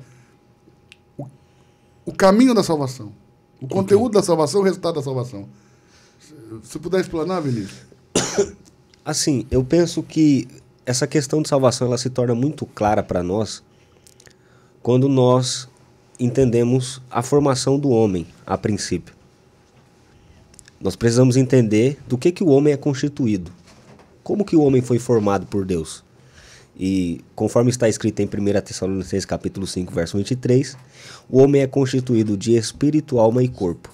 o caminho da salvação. O conteúdo da salvação, o resultado da salvação. Se puder explanar, Vinícius. Assim, eu penso que essa questão de salvação ela se torna muito clara para nós quando nós entendemos a formação do homem, a princípio. Nós precisamos entender do que o homem é constituído. Como que o homem foi formado por Deus? E conforme está escrito em 1 Tessalonicenses capítulo 5, verso 23, o homem é constituído de espírito, alma e corpo.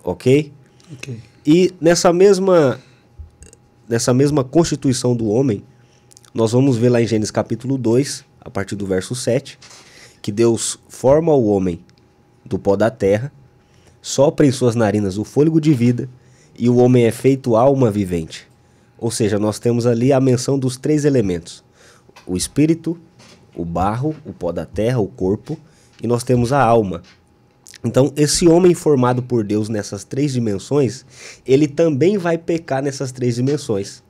Ok? Ok. E nessa mesma constituição do homem, nós vamos ver lá em Gênesis capítulo 2, a partir do verso 7, que Deus forma o homem do pó da terra, sopra em suas narinas o fôlego de vida, e o homem é feito alma vivente. Ou seja, nós temos ali a menção dos 3 elementos. O espírito, o barro, o pó da terra, o corpo, e nós temos a alma. Então, esse homem formado por Deus nessas 3 dimensões, ele também vai pecar nessas 3 dimensões.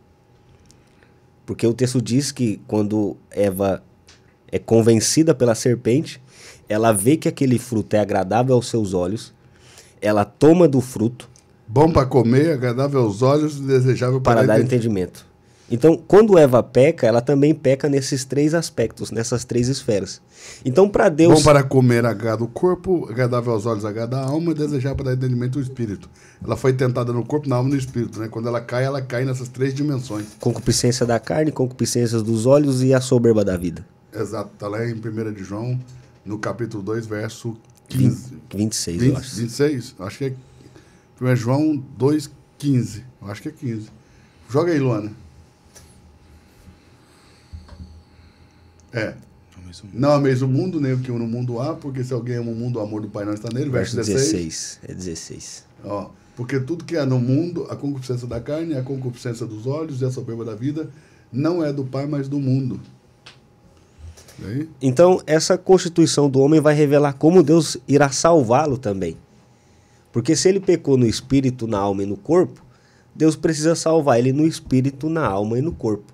Porque o texto diz que quando Eva é convencida pela serpente, ela vê que aquele fruto é agradável aos seus olhos, ela toma do fruto. Bom para comer, agradável aos olhos e desejável para dar entendimento. Então, quando Eva peca, ela também peca nesses 3 aspectos, nessas 3 esferas. Então, para Deus... Bom para comer, agrada o corpo, agradável aos olhos, agrada a alma e desejável para dar entendimento o espírito. Ela foi tentada no corpo, na alma e no espírito, né? Quando ela cai nessas 3 dimensões. Concupiscência da carne, concupiscências dos olhos e a soberba da vida. Exato, está lá em 1 de João, no capítulo 2, verso 15. 26, eu acho. 26? Acho que é 1 João 2, 15. Eu acho que é 15. Joga aí, Luana. Não ameis o mundo, nem o que no mundo há, porque se alguém ama o mundo, o amor do Pai não está nele. Verso 16. É 16. Ó, porque tudo que há no mundo, a concupiscência da carne, a concupiscência dos olhos e a soberba da vida, não é do Pai, mas do mundo. Então, essa constituição do homem vai revelar como Deus irá salvá-lo também. Porque se ele pecou no espírito, na alma e no corpo, Deus precisa salvar ele no espírito, na alma e no corpo.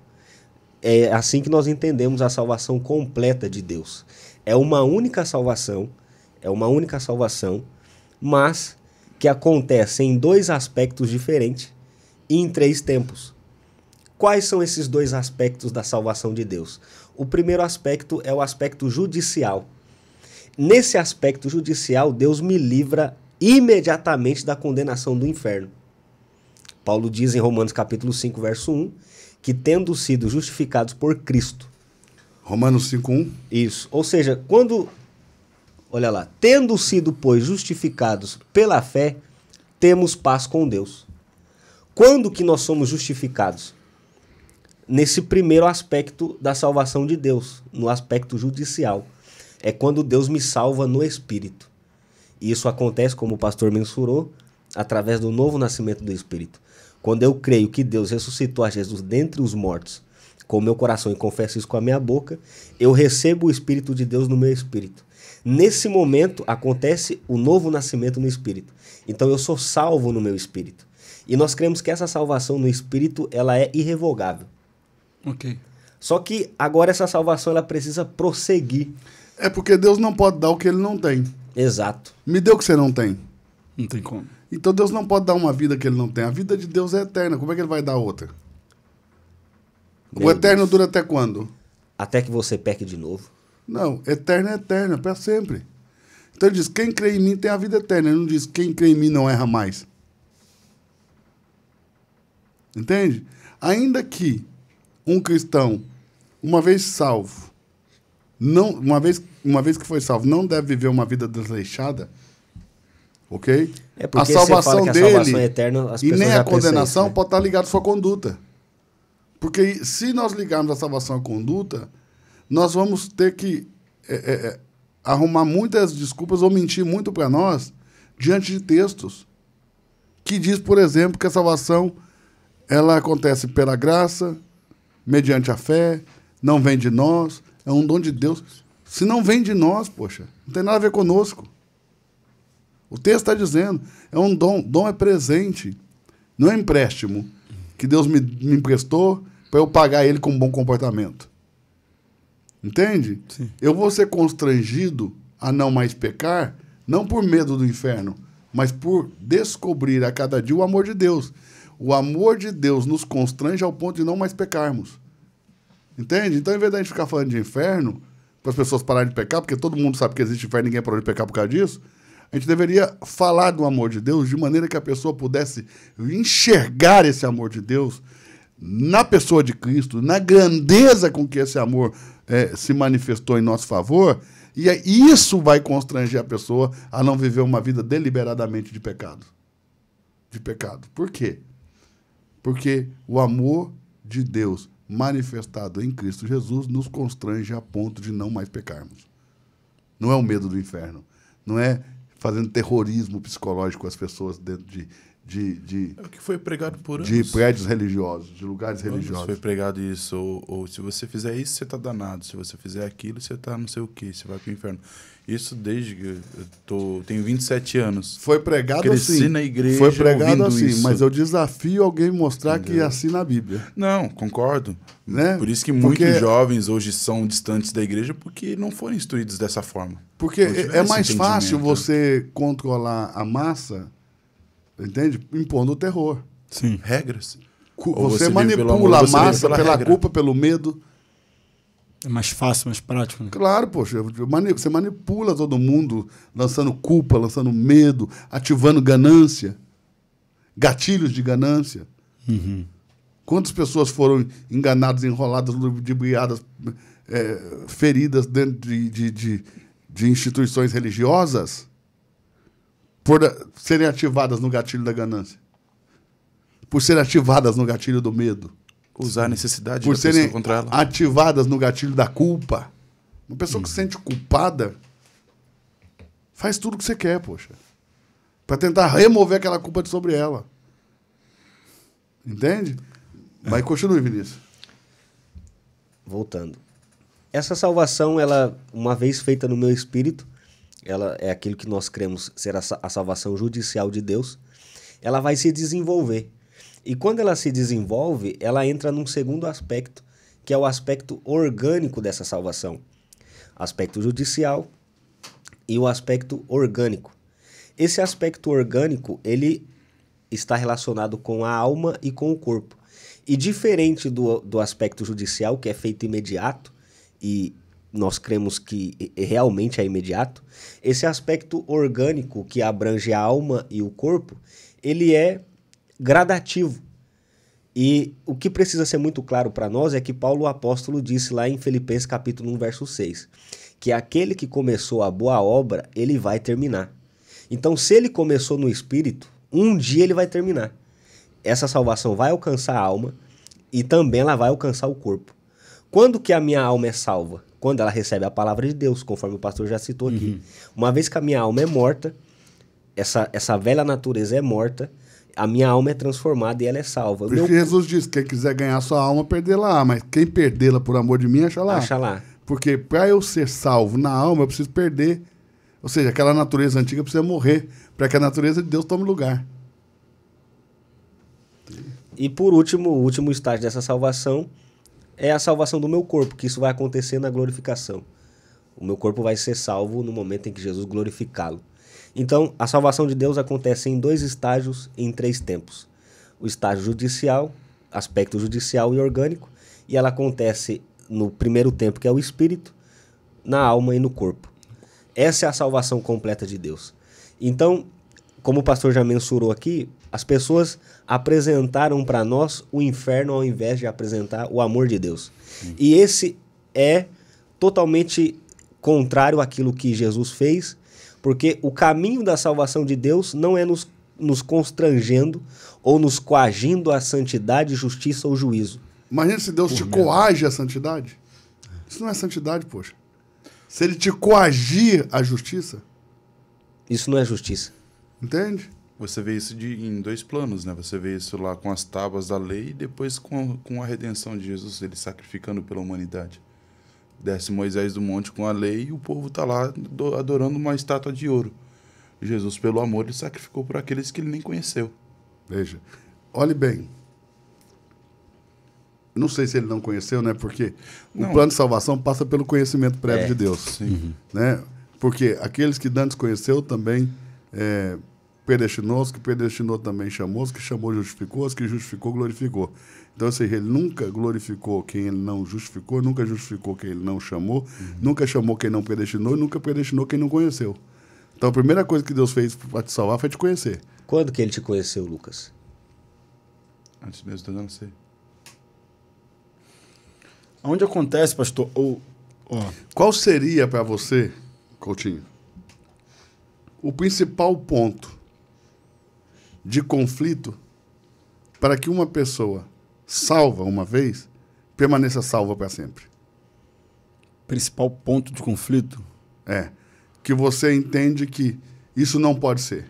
É assim que nós entendemos a salvação completa de Deus. É uma única salvação, mas que acontece em 2 aspectos diferentes e em 3 tempos. Quais são esses 2 aspectos da salvação de Deus? O primeiro aspecto é o aspecto judicial. Nesse aspecto judicial, Deus me livra imediatamente da condenação do inferno. Paulo diz em Romanos capítulo 5, verso 1, que tendo sido justificados por Cristo. Romanos 5:1. Isso. Ou seja, olha lá, tendo sido, pois, justificados pela fé, temos paz com Deus. Quando que nós somos justificados? Nesse primeiro aspecto da salvação de Deus, no aspecto judicial. É quando Deus me salva no Espírito. E isso acontece, como o pastor mensurou, através do novo nascimento do Espírito. Quando eu creio que Deus ressuscitou a Jesus dentre os mortos, com o meu coração e confesso isso com a minha boca, eu recebo o Espírito de Deus no meu espírito. Nesse momento acontece o novo nascimento no Espírito. Então eu sou salvo no meu espírito. E nós cremos que essa salvação no Espírito ela é irrevogável. Ok. Só que agora essa salvação ela precisa prosseguir. É porque Deus não pode dar o que ele não tem. Exato. Me dê o que você não tem. Não tem como. Então Deus não pode dar uma vida que ele não tem. A vida de Deus é eterna. Como é que ele vai dar outra? O eterno dura até quando? Até que você peque de novo. Não, eterno é eterno, é para sempre. Então ele diz, quem crê em mim tem a vida eterna. Ele não diz, quem crê em mim não erra mais. Entende? Ainda que um cristão, uma vez salvo, uma vez que foi salvo, não deve viver uma vida desleixada, ok? É porque a salvação você fala que dele a salvação é eterna, as e pessoas nem já a condenação isso, né? pode estar ligado à sua conduta. Porque se nós ligarmos a salvação à conduta, nós vamos ter que arrumar muitas desculpas ou mentir muito para nós diante de textos que diz, por exemplo, que a salvação ela acontece pela graça, mediante a fé, não vem de nós, é um dom de Deus. Se não vem de nós, poxa, não tem nada a ver conosco. O texto está dizendo, é um dom. Dom é presente, não é empréstimo que Deus me emprestou para eu pagar ele com um bom comportamento. Entende? Sim. Eu vou ser constrangido a não mais pecar, não por medo do inferno, mas por descobrir a cada dia o amor de Deus. O amor de Deus nos constrange ao ponto de não mais pecarmos. Entende? Então, ao invés de a gente ficar falando de inferno, para as pessoas pararem de pecar, porque todo mundo sabe que existe inferno e ninguém parou de pecar por causa disso, a gente deveria falar do amor de Deus de maneira que a pessoa pudesse enxergar esse amor de Deus na pessoa de Cristo, na grandeza com que esse amor se manifestou em nosso favor, e isso vai constranger a pessoa a não viver uma vida deliberadamente de pecado. De pecado. Por quê? Porque o amor de Deus manifestado em Cristo Jesus nos constrange a ponto de não mais pecarmos. Não é o medo do inferno. Não é fazendo terrorismo psicológico com as pessoas dentro É o que foi pregado por anos. de prédios religiosos, de lugares religiosos. Foi pregado isso. Ou se você fizer isso, você está danado. Se você fizer aquilo, você está não sei o quê. Você vai para o inferno. Isso desde que eu tenho 27 anos. Foi pregado Cresci assim. na igreja Foi pregado assim, isso. mas eu desafio alguém mostrar que é assim na Bíblia. Não, concordo. Né? Por isso que Porque muitos jovens hoje são distantes da igreja porque não foram instruídos dessa forma. Porque é mais fácil entendimento. você controlar a massa, entende? Impondo o terror. Sim. Regras. Você Ou você vive pelo manipula amor, a você vive massa pela pela regra. culpa, pelo medo. É mais fácil, mais prático, né? Claro, poxa, você manipula todo mundo, lançando culpa, lançando medo, ativando ganância, gatilhos de ganância. Uhum. Quantas pessoas foram enganadas, enroladas, ludibriadas, feridas dentro de instituições religiosas por serem ativadas no gatilho da ganância, por serem ativadas no gatilho do medo, Usar a necessidade por da pessoa serem contra ela. ativadas no gatilho da culpa. Uma pessoa que se sente culpada faz tudo o que você quer, poxa, para tentar remover aquela culpa de sobre ela. Entende? Mas continue, Vinícius. Voltando. Essa salvação, ela, uma vez feita no meu espírito, ela é aquilo que nós cremos ser a salvação judicial de Deus, ela vai se desenvolver. E quando ela se desenvolve, ela entra num segundo aspecto, que é o aspecto orgânico dessa salvação. Aspecto judicial e o aspecto orgânico. Esse aspecto orgânico, ele está relacionado com a alma e com o corpo. E diferente do aspecto judicial, que é feito imediato, e nós cremos que realmente é imediato, esse aspecto orgânico que abrange a alma e o corpo, ele é gradativo. E o que precisa ser muito claro para nós é que Paulo o apóstolo disse lá em Filipenses capítulo 1, verso 6, que aquele que começou a boa obra, ele vai terminar. Então, se ele começou no espírito, um dia ele vai terminar. Essa salvação vai alcançar a alma e também ela vai alcançar o corpo. Quando que a minha alma é salva? Quando ela recebe a palavra de Deus, conforme o pastor já citou aqui. Uma vez que a minha alma é morta, essa velha natureza é morta, a minha alma é transformada e ela é salva. Por isso que Jesus disse, quem quiser ganhar sua alma, perdê-la, mas quem perdê-la por amor de mim, acha lá. Acha lá. Porque para eu ser salvo na alma, eu preciso perder. Ou seja, aquela natureza antiga precisa morrer, para que a natureza de Deus tome lugar. E por último, o último estágio dessa salvação é a salvação do meu corpo, que isso vai acontecer na glorificação. O meu corpo vai ser salvo no momento em que Jesus glorificá-lo. Então, a salvação de Deus acontece em 2 estágios, em 3 tempos. O estágio judicial, aspecto judicial e orgânico, e ela acontece no primeiro tempo, que é o espírito, na alma e no corpo. Essa é a salvação completa de Deus. Então, como o pastor já mensurou aqui, as pessoas apresentaram para nós o inferno ao invés de apresentar o amor de Deus. E esse é totalmente contrário àquilo que Jesus fez, porque o caminho da salvação de Deus não é nos constrangendo ou nos coagindo à santidade, justiça ou juízo. Imagina se Deus te coage à santidade. Isso não é santidade, poxa. Se ele te coagir à justiça. Isso não é justiça. Entende? Você vê isso em 2 planos, né? Você vê isso lá com as tábuas da lei e depois com a redenção de Jesus, ele sacrificando pela humanidade. Desce Moisés do monte com a lei e o povo está lá adorando uma estátua de ouro. Jesus, pelo amor, ele sacrificou por aqueles que ele nem conheceu. Veja, olhe bem. Não sei se ele não conheceu, né? Porque o plano de salvação passa pelo conhecimento prévio de Deus. Sim. Né? Porque aqueles que dantes conheceu também predestinou, os que predestinou também chamou, os que chamou justificou, os que justificou glorificou. Então, ou seja, ele nunca glorificou quem ele não justificou, nunca justificou quem ele não chamou, nunca chamou quem não predestinou e nunca predestinou quem não conheceu. Então, a primeira coisa que Deus fez para te salvar foi te conhecer. Quando que ele te conheceu, Lucas? Antes mesmo de eu nascer. Onde acontece, pastor? Qual seria para você, Coutinho, o principal ponto de conflito para que uma pessoa salva uma vez permaneça salva para sempre? Principal ponto de conflito? Que você entende que isso não pode ser.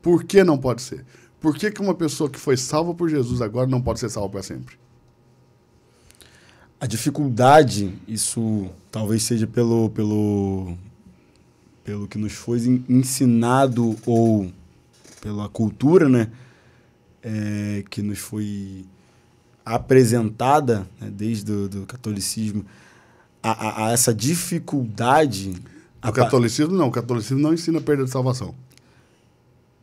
Por que não pode ser? Por que uma pessoa que foi salva por Jesus agora não pode ser salva para sempre? A dificuldade, isso talvez seja pelo que nos foi ensinado ou pela cultura, né, que nos foi apresentada, né, desde o catolicismo, a essa dificuldade... O catolicismo não. O catolicismo não ensina a perda de salvação.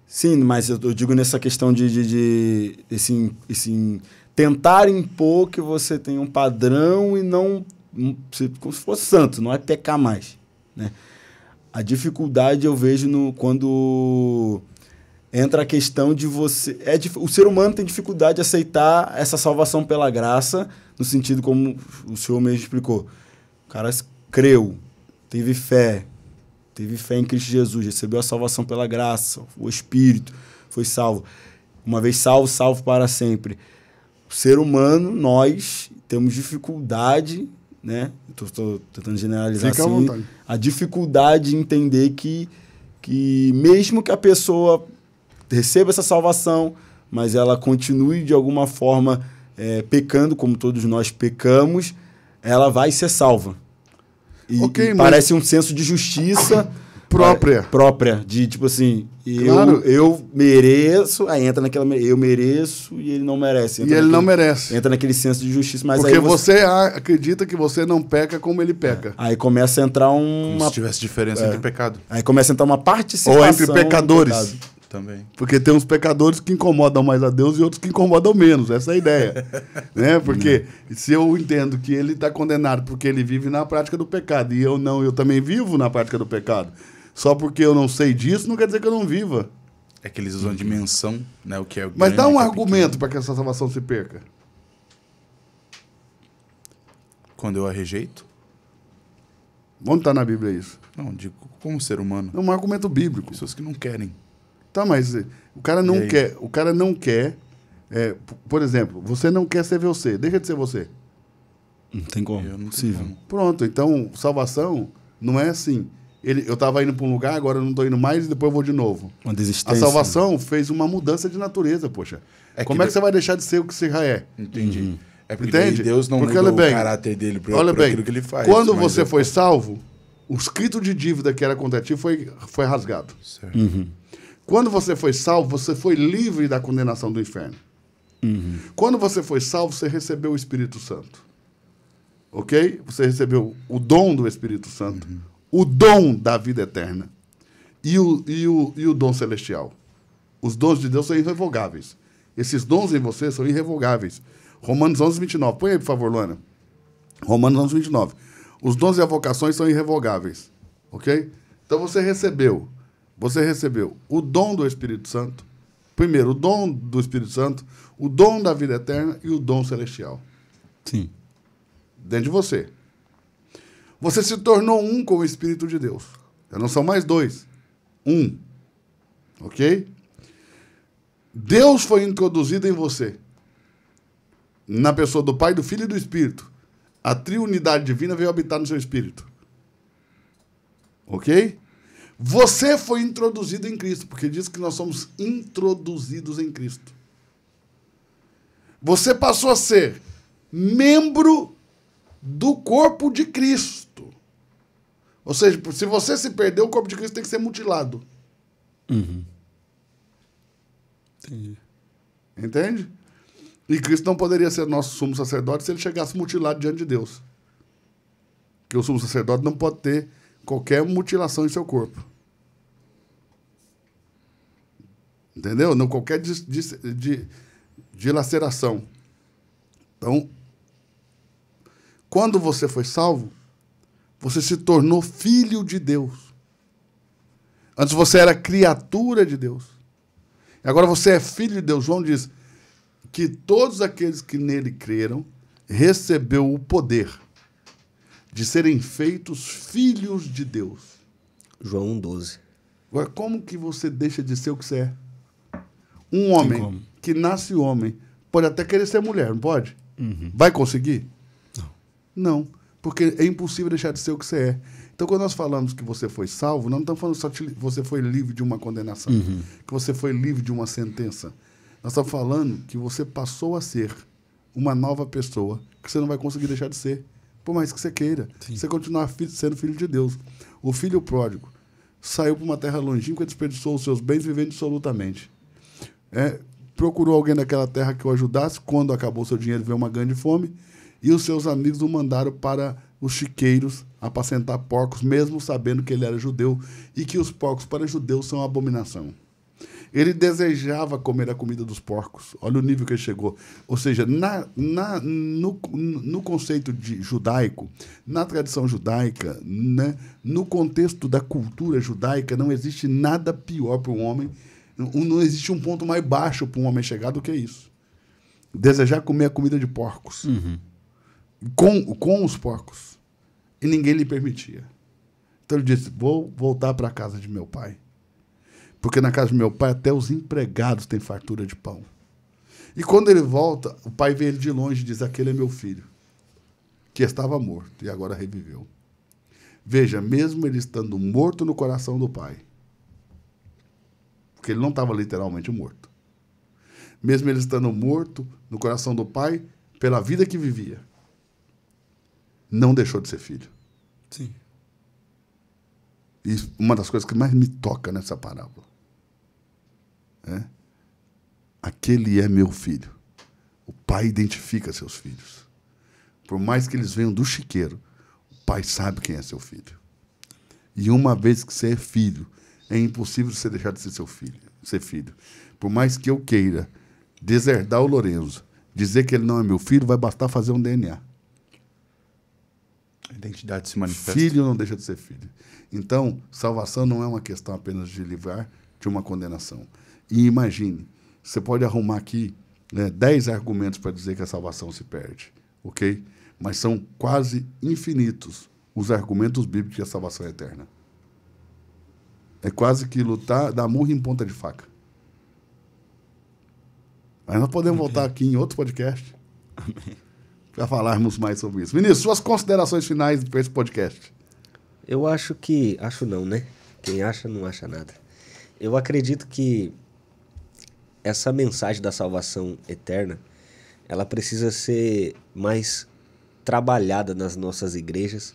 Sim, mas eu digo nessa questão de tentar impor que você tem um padrão e não... Como se fosse santo, não é pecar mais, né? A dificuldade eu vejo quando entra a questão de você... o ser humano tem dificuldade de aceitar essa salvação pela graça, no sentido como o senhor mesmo explicou. O cara creu, teve fé em Cristo Jesus, recebeu a salvação pela graça, o Espírito, foi salvo. Uma vez salvo, salvo para sempre. O ser humano, nós temos dificuldade, né? Estou tentando generalizar Fica assim. A dificuldade de entender que mesmo que a pessoa receba essa salvação, mas ela continue de alguma forma pecando, como todos nós pecamos, ela vai ser salva. E parece um senso de justiça própria, de tipo assim, eu mereço, aí entra naquela, eu mereço e ele não merece. E ele não merece. Entra naquele senso de justiça. Mas porque aí você acredita que você não peca como ele peca. Aí começa a entrar como se tivesse diferença entre pecado. Aí começa a entrar uma participação. Ou entre pecadores. Também. Porque tem uns pecadores que incomodam mais a Deus e outros que incomodam menos. Essa é a ideia. Né? Porque se eu entendo que ele está condenado porque ele vive na prática do pecado e eu não, eu também vivo na prática do pecado. Só porque eu não sei disso não quer dizer que eu não viva. É que eles usam a dimensão, né? O que é o Mas dá um argumento para que essa salvação se perca. Quando eu a rejeito? Onde está na Bíblia isso? Não, digo como ser humano. É um argumento bíblico. Pessoas que não querem. Tá, mas o cara não quer. O cara não quer. Por exemplo, você não quer ser você. Deixa de ser você. Não tem como. Eu não sei como. Pronto, então salvação não é assim. Eu estava indo para um lugar, agora eu não estou indo mais e depois eu vou de novo. Uma desistência. A salvação fez uma mudança de natureza, poxa. Como é que você vai deixar de ser o que você já é? Entendi. É porque entende? Deus não mudou o caráter dele por aquilo que ele faz. Quando você foi salvo, o escrito de dívida que era contra ti foi rasgado. Certo. Quando você foi salvo, você foi livre da condenação do inferno. Quando você foi salvo, você recebeu o Espírito Santo. ok? Você recebeu o dom do Espírito Santo, o dom da vida eterna e o dom celestial. Os dons de Deus são irrevogáveis. Esses dons em você são irrevogáveis. Romanos 11, 29. Põe aí, por favor, Luana. Romanos 11, 29. Os dons e as vocações são irrevogáveis. Ok? Então você recebeu o dom do Espírito Santo. Primeiro, o dom do Espírito Santo, o dom da vida eterna e o dom celestial. Sim. Dentro de você. Você se tornou um com o Espírito de Deus. Já não são mais dois. Um. Ok? Deus foi introduzido em você. Na pessoa do Pai, do Filho e do Espírito. A triunidade divina veio habitar no seu espírito. Ok? Você foi introduzido em Cristo, porque diz que nós somos introduzidos em Cristo. Você passou a ser membro do corpo de Cristo. Ou seja, se você se perder, o corpo de Cristo tem que ser mutilado. Entendi. Entende? E Cristo não poderia ser nosso sumo sacerdote se ele chegasse mutilado diante de Deus. Porque o sumo sacerdote não pode ter qualquer mutilação em seu corpo. Entendeu? Não qualquer dilaceração. Então, quando você foi salvo, você se tornou filho de Deus. Antes você era criatura de Deus. Agora você é filho de Deus. João diz que todos aqueles que nele creram recebeu o poder de serem feitos filhos de Deus. João 1,12. Agora, como que você deixa de ser o que você é? Um homem que nasce homem pode até querer ser mulher, não pode? Vai conseguir? Não, porque é impossível deixar de ser o que você é. Então, quando nós falamos que você foi salvo, nós não estamos falando só que você foi livre de uma condenação, que você foi livre de uma sentença. Nós estamos falando que você passou a ser uma nova pessoa que você não vai conseguir deixar de ser, por mais que você queira. Sim. Você continuar sendo filho de Deus. O filho pródigo saiu para uma terra longínqua, desperdiçou os seus bens vivendo dissolutamente. Procurou alguém daquela terra que o ajudasse. Quando acabou seu dinheiro, veio uma grande fome, e os seus amigos o mandaram para os chiqueiros apacentar porcos, mesmo sabendo que ele era judeu e que os porcos para judeus são abominação. Ele desejava comer a comida dos porcos. Olha o nível que ele chegou. Ou seja, no conceito judaico, na tradição judaica, né, no contexto da cultura judaica, não existe nada pior para um homem, não existe um ponto mais baixo para um homem chegar do que isso. Desejar comer a comida de porcos. Com os porcos. E ninguém lhe permitia. Então ele disse, vou voltar para a casa de meu pai. Porque na casa do meu pai até os empregados têm fartura de pão. E quando ele volta, o pai vê ele de longe e diz, aquele é meu filho, que estava morto e agora reviveu. Veja, mesmo ele estando morto no coração do pai, porque ele não estava literalmente morto, mesmo ele estando morto no coração do pai, pela vida que vivia, não deixou de ser filho. Sim. E uma das coisas que mais me toca nessa parábola é: aquele é meu filho. O pai identifica seus filhos. Por mais que eles venham do chiqueiro, o pai sabe quem é seu filho. E uma vez que você é filho, é impossível você deixar de ser ser filho. Por mais que eu queira deserdar o Lorenzo, dizer que ele não é meu filho, vai bastar fazer um DNA. A identidade se manifesta. Filho não deixa de ser filho. Então, salvação não é uma questão apenas de livrar de uma condenação. E imagine, você pode arrumar aqui 10 argumentos para dizer que a salvação se perde, ok? Mas são quase infinitos os argumentos bíblicos que a salvação é eterna. É quase que lutar, dar murro em ponta de faca. Mas nós podemos voltar aqui em outro podcast para falarmos mais sobre isso. Vinícius, suas considerações finais para esse podcast. Eu acho que... Acho não, né? Quem acha, não acha nada. Eu acredito que essa mensagem da salvação eterna, ela precisa ser mais trabalhada nas nossas igrejas,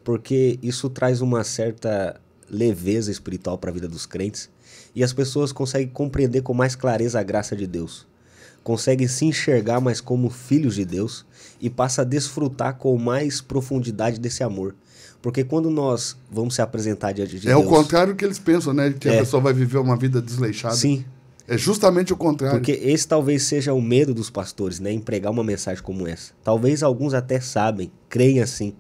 porque isso traz uma certa leveza espiritual para a vida dos crentes, e as pessoas conseguem compreender com mais clareza a graça de Deus. conseguem se enxergar mais como filhos de Deus e passam a desfrutar com mais profundidade desse amor. Porque quando nós vamos se apresentar diante de Deus... É o contrário do que eles pensam, né? Que a pessoa vai viver uma vida desleixada. Sim. É justamente o contrário. Porque esse talvez seja o medo dos pastores, né? Em pregar uma mensagem como essa. Talvez alguns até sabem, creem assim,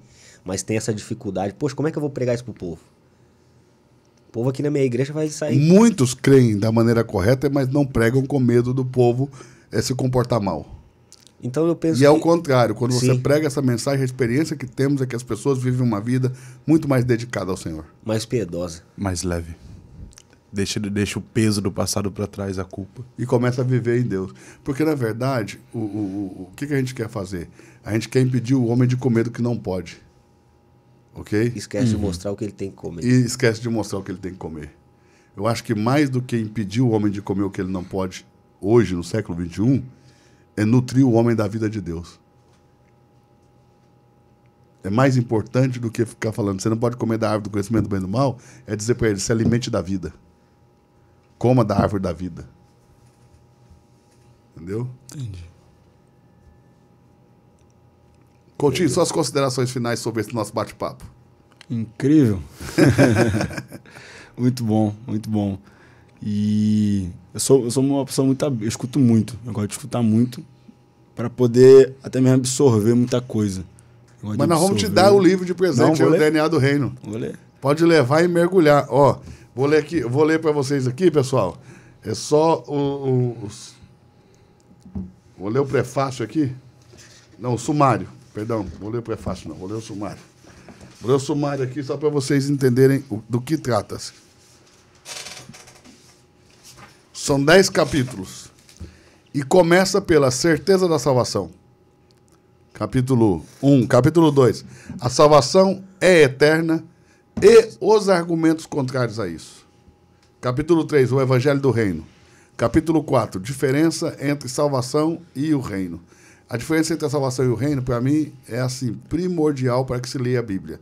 mas tem essa dificuldade. Poxa, como é que eu vou pregar isso pro povo? O povo aqui na minha igreja vai sair... Muitos creem da maneira correta, mas não pregam com medo do povo se comportar mal. Então eu penso e é o contrário. Quando você Sim. prega essa mensagem, a experiência que temos é que as pessoas vivem uma vida muito mais dedicada ao Senhor. mais piedosa. Mais leve. Deixa o peso do passado para trás, a culpa. E começa a viver em Deus. Porque, na verdade, o que a gente quer fazer? A gente quer impedir o homem de comer do que não pode. Ok? Esquece de mostrar o que ele tem que comer. E esquece de mostrar o que ele tem que comer. Eu acho que mais do que impedir o homem de comer o que ele não pode, hoje, no século XXI, é nutrir o homem da vida de Deus. É mais importante do que ficar falando, você não pode comer da árvore do conhecimento do bem e do mal, é dizer para ele, se alimente da vida. Coma da árvore da vida. Entendeu? Entendi. Coutinho, suas considerações finais sobre esse nosso bate-papo. Incrível. Muito bom, muito bom. E eu sou uma pessoa muito... Eu escuto muito. Eu gosto de escutar muito para poder até mesmo absorver muita coisa. Mas nós vamos te dar o livro de presente, o DNA do Reino. Vou ler. Pode levar e mergulhar. Ó, vou ler aqui, vou ler para vocês aqui, pessoal. É só os... Vou ler o prefácio aqui. Não, o sumário. Perdão, vou ler o prefácio não, vou ler o sumário. Vou ler o sumário aqui só para vocês entenderem do que trata-se. São 10 capítulos. E começa pela certeza da salvação. Capítulo 1. Capítulo 2. A salvação é eterna e os argumentos contrários a isso. Capítulo 3. O Evangelho do Reino. Capítulo 4. Diferença entre salvação e o reino. A diferença entre a salvação e o reino, para mim, é assim, primordial para que se leia a Bíblia.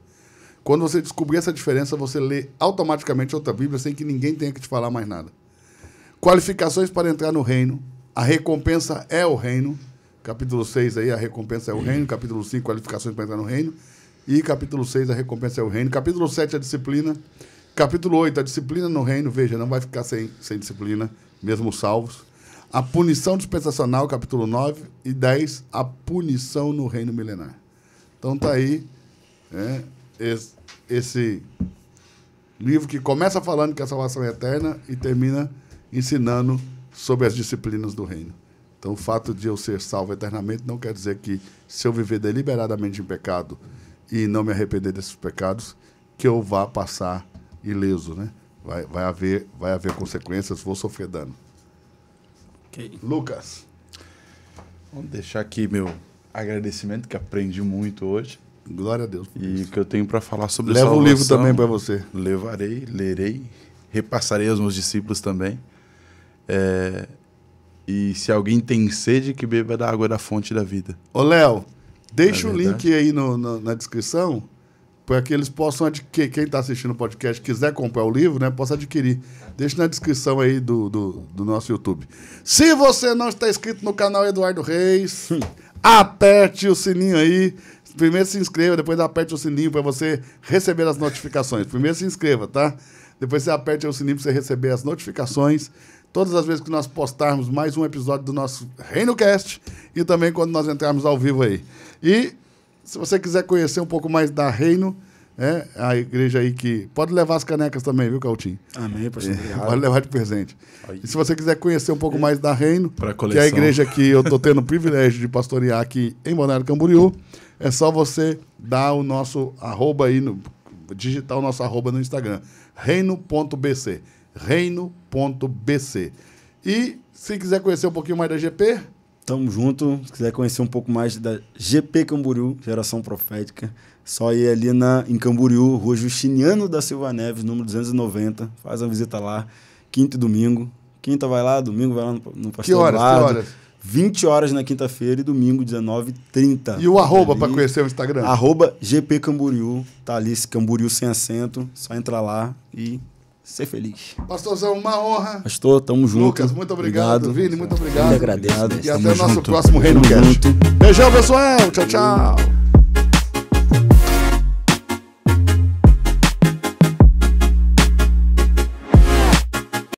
Quando você descobrir essa diferença, você lê automaticamente outra Bíblia sem que ninguém tenha que te falar mais nada. Qualificações para entrar no reino. A recompensa é o reino. Capítulo 6 aí, a recompensa é o reino. Capítulo 5, qualificações para entrar no reino. E capítulo 6, a recompensa é o reino. Capítulo 7, a disciplina. Capítulo 8, a disciplina no reino. Veja, não vai ficar sem disciplina, mesmo salvos. A punição dispensacional, capítulo 9. E 10, a punição no reino milenar. Então tá aí esse livro que começa falando que a salvação é eterna e termina ensinando sobre as disciplinas do reino. Então, o fato de eu ser salvo eternamente não quer dizer que, se eu viver deliberadamente em pecado e não me arrepender desses pecados, que eu vá passar ileso, né? Vai haver consequências, vou sofrer dano. Okay. Lucas. Vamos deixar aqui meu agradecimento, que aprendi muito hoje. Glória a Deus. E o que eu tenho para falar sobre Leva salvação. o livro também para você. Levarei, lerei, repassarei aos meus discípulos também. E se alguém tem sede, que beba da água da fonte da vida. Ô, Léo, deixa o link aí na descrição para que eles possam adquirir. Quem está assistindo o podcast quiser comprar o livro, né, possa adquirir. Deixa na descrição aí do nosso YouTube. Se você não está inscrito no canal Eduardo Reis, aperte o sininho aí. Primeiro se inscreva, depois aperte o sininho para você receber as notificações. Primeiro se inscreva, tá? Depois você aperte o sininho para você receber as notificações. Todas as vezes que nós postarmos mais um episódio do nosso ReinoCast e também quando nós entrarmos ao vivo aí. E se você quiser conhecer um pouco mais da Reino, a igreja aí que... Pode levar as canecas também, viu, Cautinho? Amém, pastor. Pode levar de presente. Aí. E se você quiser conhecer um pouco mais da Reino, Pra que é a coleção. igreja que eu estou tendo o privilégio de pastorear aqui em Balneário Camboriú, é só você dar o nosso arroba aí, digitar o nosso arroba no Instagram, reino.bc. reino.bc. E se quiser conhecer um pouquinho mais da GP... Tamo junto. Se quiser conhecer um pouco mais da GP Camboriú, Geração Profética, só ir ali em Camboriú, Rua Justiniano da Silva Neves, número 290. Faz uma visita lá, quinta e domingo. Quinta vai lá, domingo vai lá no Pastor Que horas? 20 horas na quinta-feira e domingo, 19h30. E o arroba para conhecer o Instagram? @GP Camboriú. Tá ali, esse Camboriú sem acento. Só entra lá e ser feliz. Pastorzão, uma honra. Pastor, tamo junto. Lucas, muito obrigado. Vini, muito obrigado. Eu agradeço. E até o nosso próximo Reino Cast. Beijão, pessoal. Tchau, tchau.